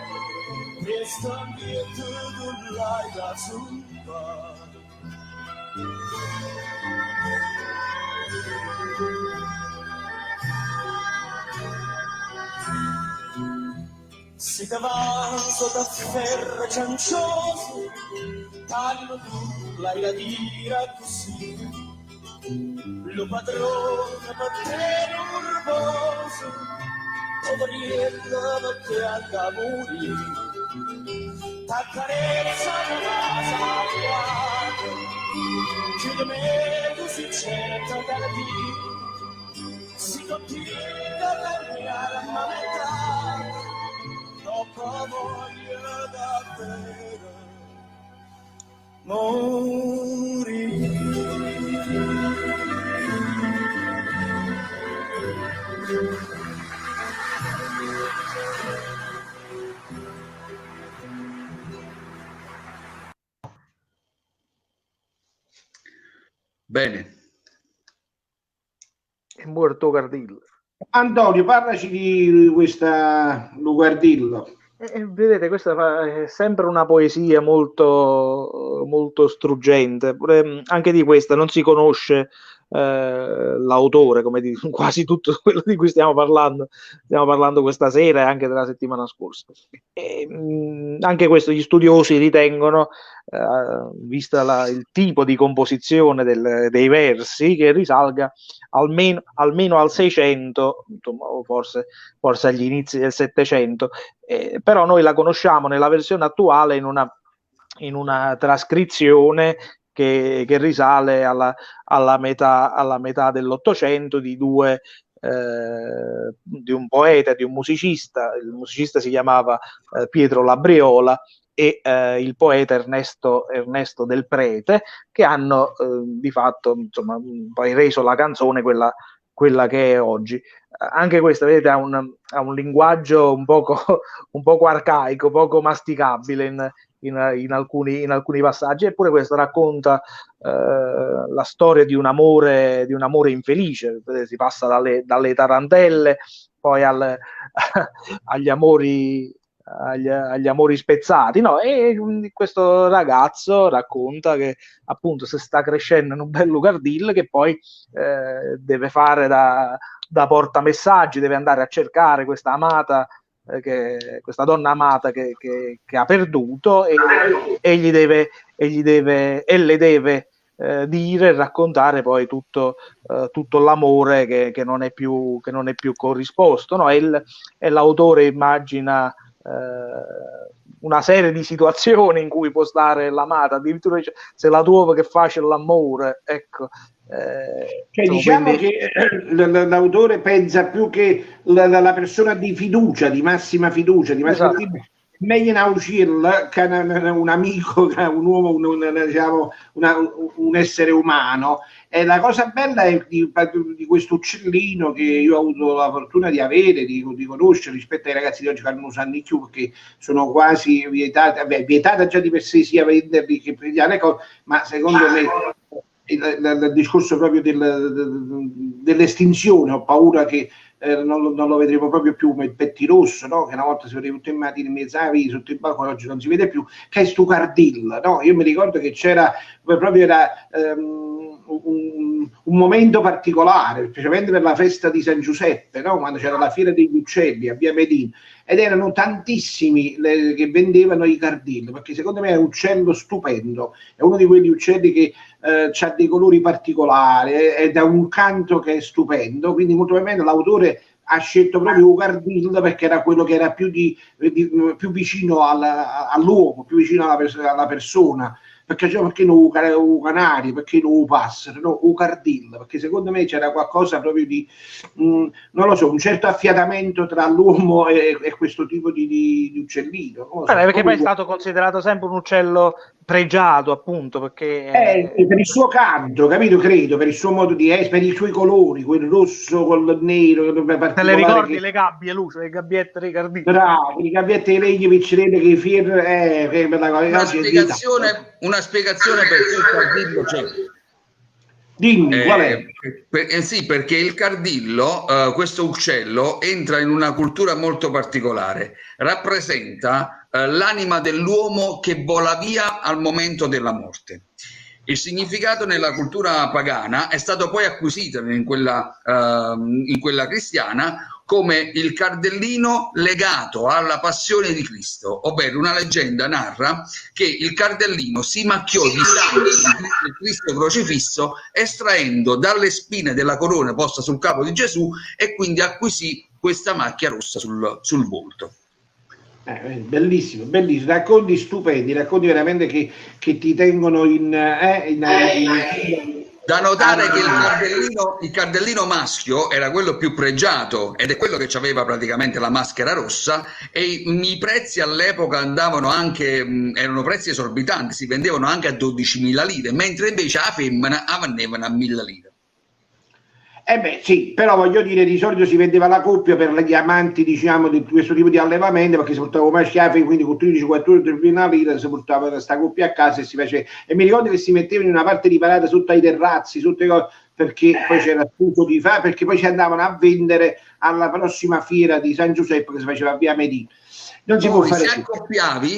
questo ambiente non l'hai da zumba. Si t'avanzo da ferro ciancioso, taglio tu l'hai da dire così, lo padrone per te nervoso, poveriello perché anche morire. T'accarezza una sapiata, chiudimi così certa da dire, si continua a cambiare la metà, dopo voglio davvero morire. Bene. È morto Gardillo. Antonio, parlaci di questa Lucardillo. Vedete, questa è sempre una poesia molto, molto struggente. Anche di questa non si conosce l'autore, come di quasi tutto quello di cui stiamo parlando questa sera e anche della settimana scorsa. Anche questo gli studiosi ritengono, vista il tipo di composizione dei versi, che risalga almeno al 600, o forse agli inizi del 700, però noi la conosciamo nella versione attuale in una trascrizione che risale alla metà dell'Ottocento di un poeta e di un musicista. Il musicista si chiamava Pietro Labriola e il poeta Ernesto Del Prete, che hanno di fatto poi reso la canzone quella che è oggi. Anche questa, vedete, ha un linguaggio un poco arcaico, poco masticabile in alcuni passaggi, eppure questo racconta la storia di un amore infelice. Si passa dalle tarantelle, poi agli amori spezzati, no? E questo ragazzo racconta che appunto si sta crescendo in un bel Lucardil, che poi deve fare da portamessaggi, deve andare a cercare questa amata, questa donna amata che ha perduto, e le deve dire e raccontare poi tutto l'amore che non è più corrisposto, no? E l'autore immagina una serie di situazioni in cui può stare l'amata, addirittura se la tua che face l'amore, ecco. Cioè, diciamo che l'autore pensa più che la persona di fiducia, di massima fiducia, di massima fiducia, meglio uscirla che un amico, che un uomo, diciamo, un essere umano. E la cosa bella è di questo uccellino che io ho avuto la fortuna di avere, di conoscere rispetto ai ragazzi di oggi che non usano più, perché sono quasi vietati, vietata già di per sé sia venderli che prendere, ma secondo me il discorso proprio dell'estinzione, ho paura che non lo vedremo proprio più, ma il pettirosso, no? Che una volta si vedeva tutto in mattina in mezzo alla via, sotto il balcone, oggi non si vede più, che è stu cardillo, no? Io mi ricordo che c'era proprio un momento particolare, specialmente per la festa di San Giuseppe, no? Quando c'era la fiera degli uccelli a Via Medina, ed erano tantissimi che vendevano i cardilli, perché secondo me è un uccello stupendo, è uno di quegli uccelli che ha dei colori particolari ed ha un canto che è stupendo, quindi molto probabilmente l'autore ha scelto proprio un cardillo perché era quello che era più vicino all'uomo, più vicino alla persona. Perché non un canario, perché non un passero, no, un cardillo, perché secondo me c'era qualcosa proprio di, non lo so, un certo affiatamento tra l'uomo e questo tipo di uccellino. Non lo so, perché poi è stato considerato sempre un uccello pregiato, appunto, perché per il suo canto, capito? Credo, per il suo modo di essere, per i suoi colori, quel rosso col nero, te le ricordi le gabbie, Lucio, le gabbiette dei cardilli? Bravo, le gabbiette di legno piccerelle che i fier una spiegazione per cui il cardillo c'è. Dimmi, qual è? Sì, perché il cardillo, questo uccello, entra in una cultura molto particolare, rappresenta l'anima dell'uomo che vola via al momento della morte. Il significato nella cultura pagana è stato poi acquisito in quella cristiana come il cardellino legato alla passione di Cristo, ovvero una leggenda narra che il cardellino si macchiò di sangue di Cristo crocifisso estraendo dalle spine della corona posta sul capo di Gesù e quindi acquisì questa macchia rossa sul volto. Bellissimo, bellissimo, racconti stupendi, racconti veramente che ti tengono da notare che il cardellino maschio era quello più pregiato ed è quello che aveva praticamente la maschera rossa, e i prezzi all'epoca erano prezzi esorbitanti, si vendevano anche a 12.000 lire, mentre invece la femmina vendevano a 1.000 lire. Sì, però voglio dire, di solito si vendeva la coppia per gli amanti, diciamo, di questo tipo di allevamento, perché si portava maschi a femmina, quindi con 13-14 lire si portava questa coppia a casa e si faceva. E mi ricordo che si mettevano in una parte riparata sotto ai terrazzi, perché poi c'era tutto di fare, perché poi ci andavano a vendere alla prossima fiera di San Giuseppe che si faceva a Via Medina. Non si può fare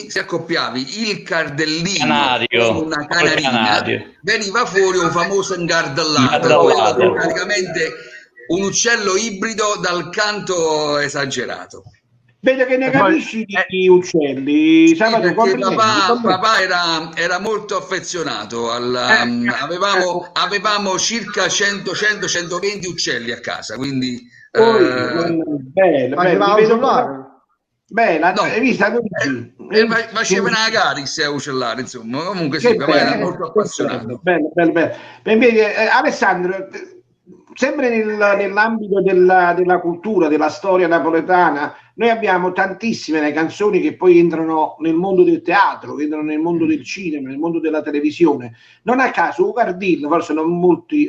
se accoppiavi il cardellino canario, con una canarina, veniva fuori un famoso ingardallato, praticamente un uccello ibrido dal canto esagerato. Vedo che ne capisci di uccelli. Sì, perché papà era molto affezionato avevamo circa 100-120 uccelli a casa, quindi bello. Beh, hai visto? Faceva una garis a uccellare, insomma. Comunque sì, papà era molto appassionato. Bello. Alessandro, sempre nell'ambito della cultura, della storia napoletana, noi abbiamo tantissime canzoni che poi entrano nel mondo del teatro, che entrano nel mondo del cinema, nel mondo della televisione. Non a caso, Ucardillo, forse non molti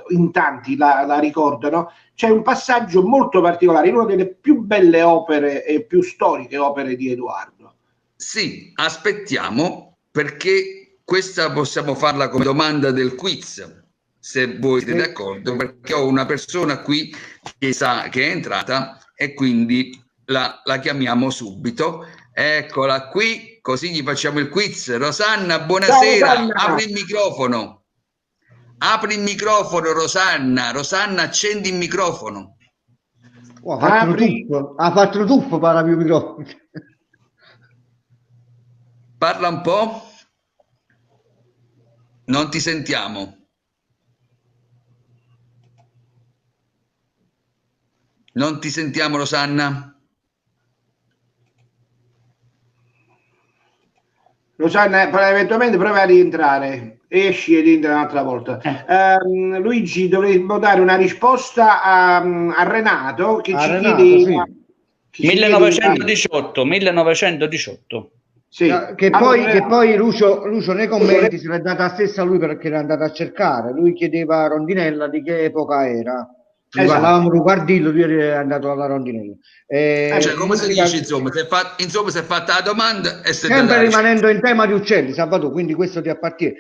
in tanti la ricordano, c'è un passaggio molto particolare in una delle più belle opere e più storiche opere di Edoardo. Sì, aspettiamo, perché questa possiamo farla come domanda del quiz, se voi siete d'accordo, perché ho una persona qui che sa che è entrata e quindi la chiamiamo subito. Eccola qui, così gli facciamo il quiz. Rosanna, buonasera. Ciao, Rosanna. Apri il microfono, Rosanna. Rosanna, accendi il microfono. Ha fatto il tuffo per il microfono. Parla un po'. Non ti sentiamo. Non ti sentiamo, Rosanna. Rosanna, eventualmente prova a rientrare, esci ed entra un'altra volta. Luigi, dovremmo dare una risposta a Renato che ci chiede... Sì. 1918. Sì. Che poi Lucio nei commenti se l'è data stessa a lui perché l'è andato a cercare. Lui chiedeva a Rondinella di che epoca era. Parlavamo di Guardillo, lui è andato alla Rondinella. Cioè, come si dice, insomma, si è fatta la domanda e sempre rimanendo in tema di uccelli, Salvatore, quindi questo ti appartiene.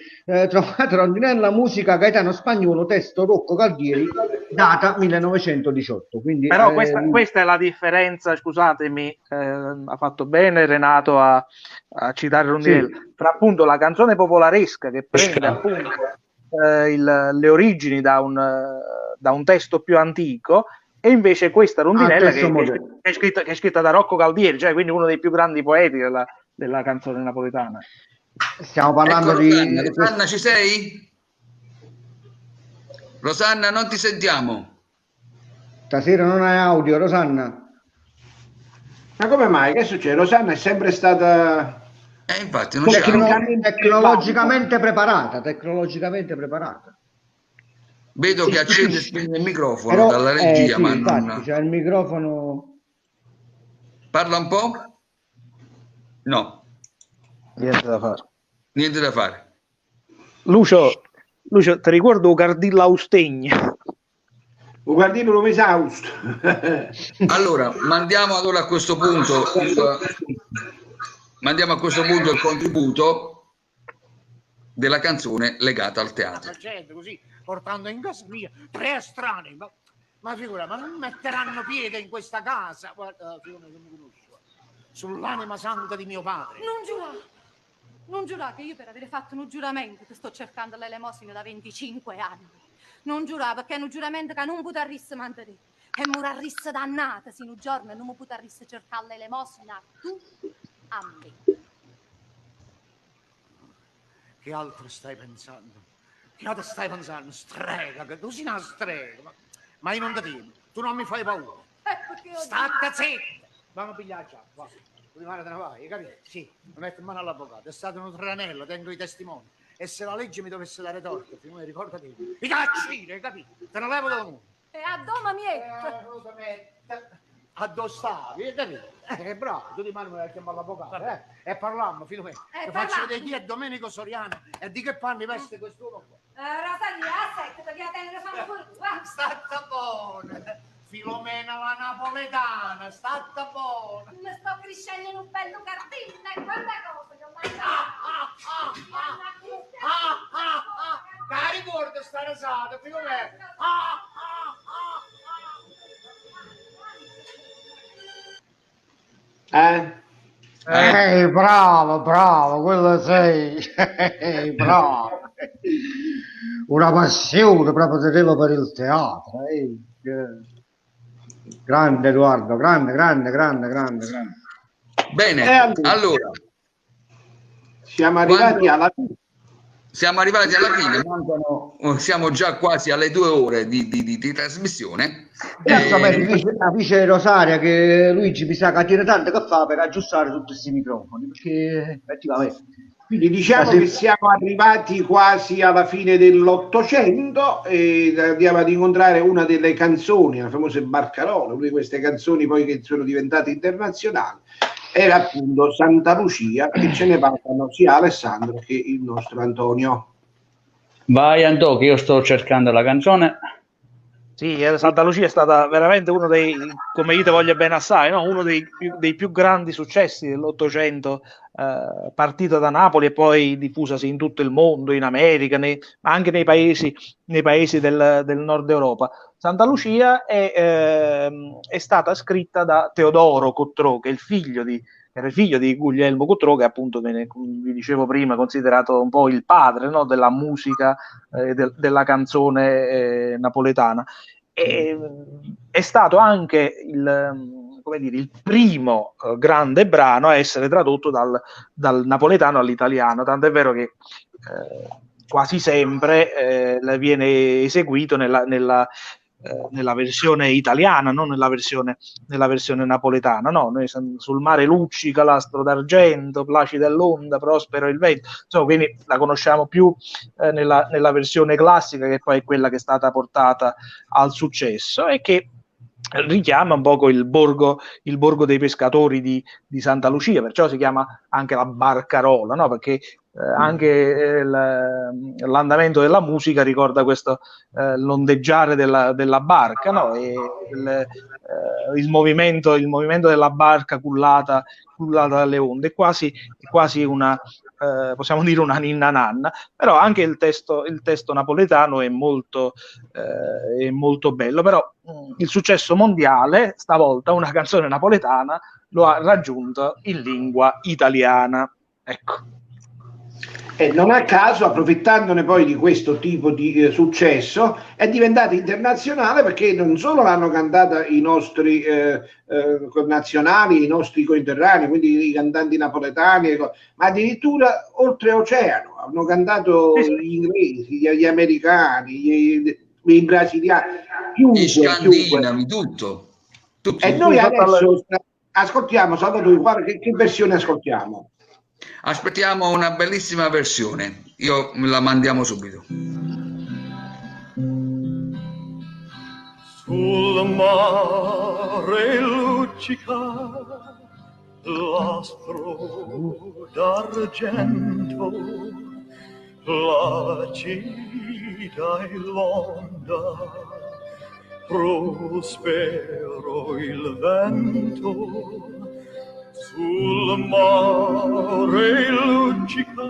Trovate Rondinella, musica Gaetano Spagnuolo, testo Rocco Galdieri, data 1918. Quindi, però questa è la differenza, scusatemi, ha fatto bene Renato a citare Rondinella, tra appunto la canzone popolaresca che prende appunto le origini da un testo più antico, e invece questa Rondinella che è scritta da Rocco Galdieri, cioè quindi uno dei più grandi poeti della canzone napoletana. Stiamo parlando di... Rosanna, ci sei? Rosanna, non ti sentiamo. Stasera non hai audio, Rosanna. Ma come mai? Che succede? Rosanna è sempre stata... infatti non c'è tecnologicamente preparata. Vedo che accende il microfono dalla regia, ma infatti, c'è il microfono. Parla un po'? No. Niente da fare. Lucio, ti ricordo Gardilla Austegna? Guardino lo esausto. Allora, mandiamo a questo punto il contributo della canzone legata al teatro. Così, portando in casa mia 3 estranei, ma figura, ma non metteranno piede in questa casa? Guarda, sull'anima santa di mio padre. Non giurare che io per avere fatto un giuramento che sto cercando l'elemosina da 25 anni. Non giurare perché è un giuramento che non potresti mantenere. E morarrisse dannata se un giorno non mi potresti cercare l'elemosina tu a me. Che altro stai pensando? Che altro stai pensando? Strega, che tu sei una strega. Ma io non ti temo, tu non mi fai paura. State zitta! Vamo a pigliare già, va. Prima te ne vai, capito? Sì, mi metto in mano all'avvocato. È stato un tranello, tengo i testimoni. E se la legge mi dovesse dare torto, prima ricordati, i caccini, capito? Te ne levo da uno. E a doma Addosso stavi, capito? Che bravo, tu di mano mi vai a chiamare l'avvocato, e parlammo, fino a me. Ti faccio vedere chi è Domenico Soriano e di che panni veste quest'uomo qua. Rosalia, aspetta, perché la tenere fanno fuori. State buona, Filomena la napoletana, state buona. Mi sto crescendo in un bello cartino, e quante cose che ho Che ricordo sta rasata, Filomena. Bravo, quello sei. Bravo. Una passione proprio per il teatro. Grande Edoardo, grande. Bene, allora siamo arrivati alla fine. Siamo già quasi alle 2 ore di trasmissione. Dice Rosaria che Luigi mi sa che tiene tanto che fa per aggiustare tutti questi microfoni, perché effettivamente. Quindi diciamo che siamo arrivati quasi alla fine dell'Ottocento e andiamo ad incontrare una delle canzoni, la famosa Barcarola, una di queste canzoni poi che sono diventate internazionali, era appunto Santa Lucia, e ce ne parlano sia Alessandro che il nostro Antonio. Vai Antonio, che io sto cercando la canzone. Sì, Santa Lucia è stata veramente uno dei, come io te voglio bene assai, no? Uno dei più grandi successi dell'Ottocento, partita da Napoli e poi diffusasi in tutto il mondo, in America, ma anche nei paesi del nord Europa. Santa Lucia è stata scritta da Teodoro Cottrò, che è era il figlio di Guglielmo Cottrò, che appunto, come vi dicevo prima, è considerato un po' il padre, no, della musica, della canzone napoletana. È stato anche il primo grande brano a essere tradotto dal napoletano all'italiano, tant'è vero che quasi sempre viene eseguito nella nella versione italiana, non nella versione napoletana. No, noi sul mare luccica l'astro d'argento, placida l'onda, prospero il vento, insomma, quindi la conosciamo più nella versione classica, che poi è quella che è stata portata al successo e che richiama un poco il borgo dei pescatori di Santa Lucia, perciò si chiama anche la barcarola, no? Perché anche l'andamento della musica ricorda questo l'ondeggiare della barca, no? E il movimento della barca cullata dalle onde, è quasi una possiamo dire una ninna nanna, però anche il testo napoletano è molto bello, però il successo mondiale stavolta una canzone napoletana lo ha raggiunto in lingua italiana, ecco. E non a caso, approfittandone poi di questo tipo di successo, è diventata internazionale, perché non solo l'hanno cantata i nostri connazionali, i nostri cointerranei, quindi i cantanti napoletani, ma addirittura oltreoceano hanno cantato gli inglesi, gli americani, i brasiliani, gli scandinavi, tutto. E noi adesso ascoltiamo, Salvatore, che versione ascoltiamo? Aspettiamo una bellissima versione, la mandiamo subito. Sul mare luccica l'astro d'argento, placida l'onda, prospero il vento. Sul mare luccica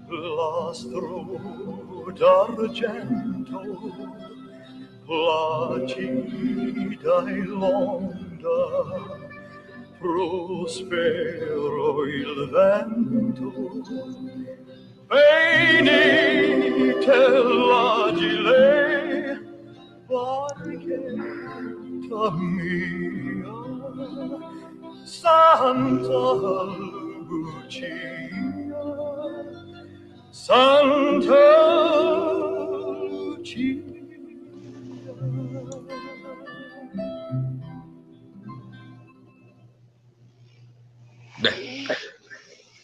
l'astro d'argento, placida l'onda, prospero il vento. Venite l'agile barchetta mia, Santa Lucia, Santa Lucia.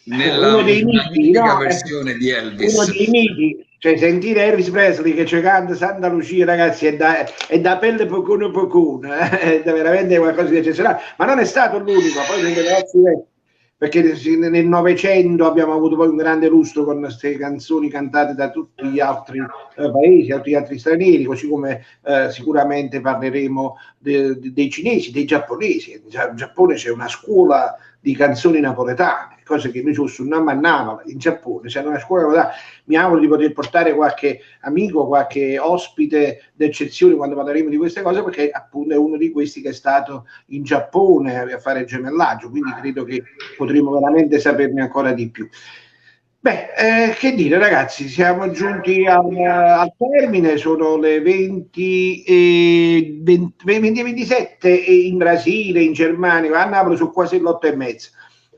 Nella magnifica versione di Elvis. Uno dei miti, cioè sentire Elvis Presley che ci canta Santa Lucia, ragazzi, è da pelle pocuno, è veramente qualcosa di eccezionale, ma non è stato l'unico. Poi perché nel Novecento abbiamo avuto poi un grande lustro con queste canzoni cantate da tutti gli altri paesi, tutti gli altri stranieri, così come sicuramente parleremo dei cinesi, dei giapponesi. In Giappone c'è una scuola di canzoni napoletane, cose che noi non mannavamo. In Giappone c'è una scuola napoletana. Mi auguro di poter portare qualche amico, qualche ospite d'eccezione quando parleremo di queste cose, perché appunto è uno di questi che è stato in Giappone a fare gemellaggio, quindi credo che potremo veramente saperne ancora di più. Beh, che dire, ragazzi, siamo giunti al termine, sono le 20:27 in Brasile, in Germania, a Napoli sono quasi le 8:30.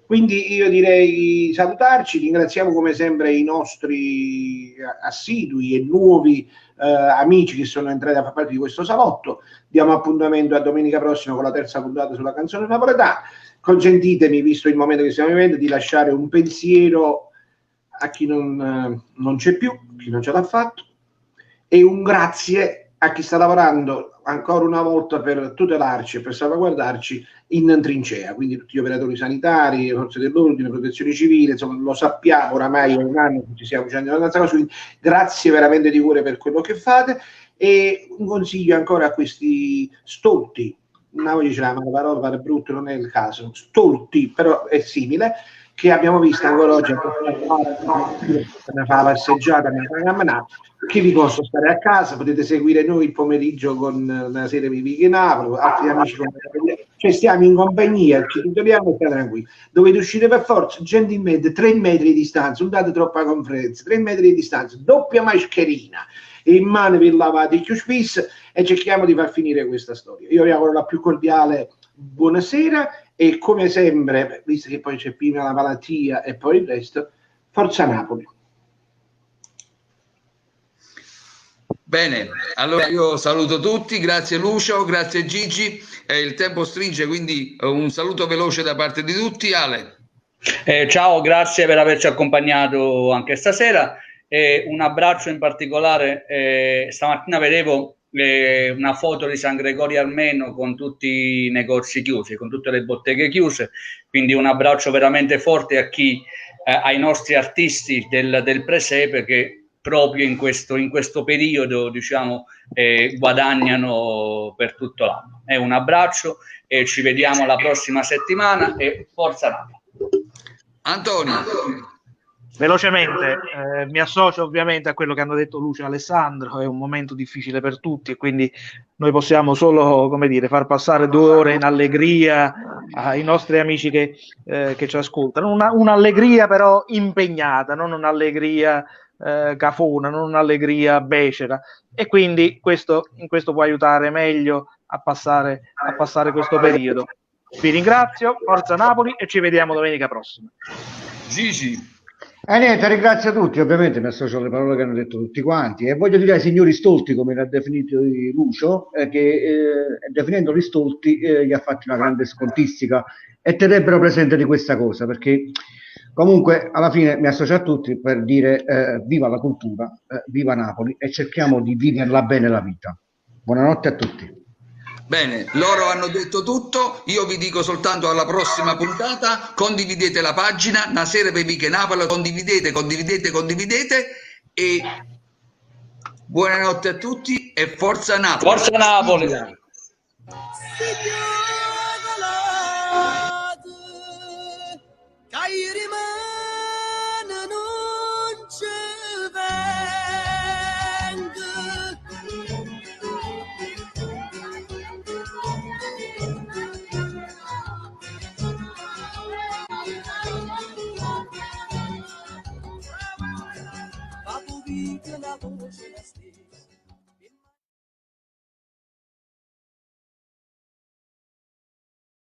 Quindi io direi salutarci, ringraziamo come sempre i nostri assidui e nuovi amici che sono entrati a far parte di questo salotto. Diamo appuntamento a domenica prossima con la terza puntata sulla canzone napoletana. Consentitemi, visto il momento che stiamo vivendo, di lasciare un pensiero a chi non c'è più, chi non ce l'ha fatto, e un grazie a chi sta lavorando ancora una volta per tutelarci e per salvaguardarci in trincea, quindi tutti gli operatori sanitari, le forze dell'ordine, protezione civile, insomma lo sappiamo oramai, è un anno che ci stiamo facendo abbastanza cose, quindi grazie veramente di cuore per quello che fate. E un consiglio ancora a questi stolti, non diciamo la parola pare brutto, non è il caso, stolti, però è simile, che abbiamo visto ancora oggi, fa la passeggiata, che vi posso stare a casa, potete seguire noi il pomeriggio con la serie Vivi Napoli, altri amici, cioè stiamo in compagnia, ci tuteliamo e state tranquilli. Dovete uscire per forza, gentilmente, 3 metri di distanza, non date troppa conferenza, 3 metri di distanza, doppia mascherina, in mano vi lavate più spesso e cerchiamo di far finire questa storia. Io vi auguro la più cordiale buonasera e come sempre, visto che poi c'è prima la malattia e poi il resto, forza Napoli. Bene, allora io saluto tutti, grazie Lucio, grazie Gigi, il tempo stringe, quindi un saluto veloce da parte di tutti. Ale. Ciao, grazie per averci accompagnato anche stasera. Un abbraccio in particolare, stamattina vedevo una foto di San Gregorio Armeno con tutti i negozi chiusi, con tutte le botteghe chiuse, quindi un abbraccio veramente forte a chi, ai nostri artisti del presepe che proprio in questo periodo, diciamo, guadagnano per tutto l'anno. Un abbraccio e ci vediamo la prossima settimana e forza Napoli. Antonio. Velocemente, mi associo ovviamente a quello che hanno detto Lucio e Alessandro, è un momento difficile per tutti e quindi noi possiamo solo, come dire, far passare 2 ore in allegria ai nostri amici che ci ascoltano, un'allegria però impegnata, non un'allegria cafona, non un'allegria becera, e quindi in questo può aiutare meglio a passare questo periodo. Vi ringrazio, forza Napoli e ci vediamo domenica prossima. Gigi. Niente, ringrazio tutti, ovviamente mi associo alle parole che hanno detto tutti quanti e voglio dire ai signori stolti, come l'ha definito Lucio, che definendoli stolti gli ha fatto una grande scontistica e terrebbero presente di questa cosa, perché comunque alla fine mi associo a tutti per dire viva la cultura, viva Napoli e cerchiamo di viverla bene la vita. Buonanotte a tutti. Bene, loro hanno detto tutto, io vi dico soltanto alla prossima puntata, condividete la pagina, Una sera per Viche Napoli, condividete e buonanotte a tutti e forza Napoli! Forza Napoli! Cairima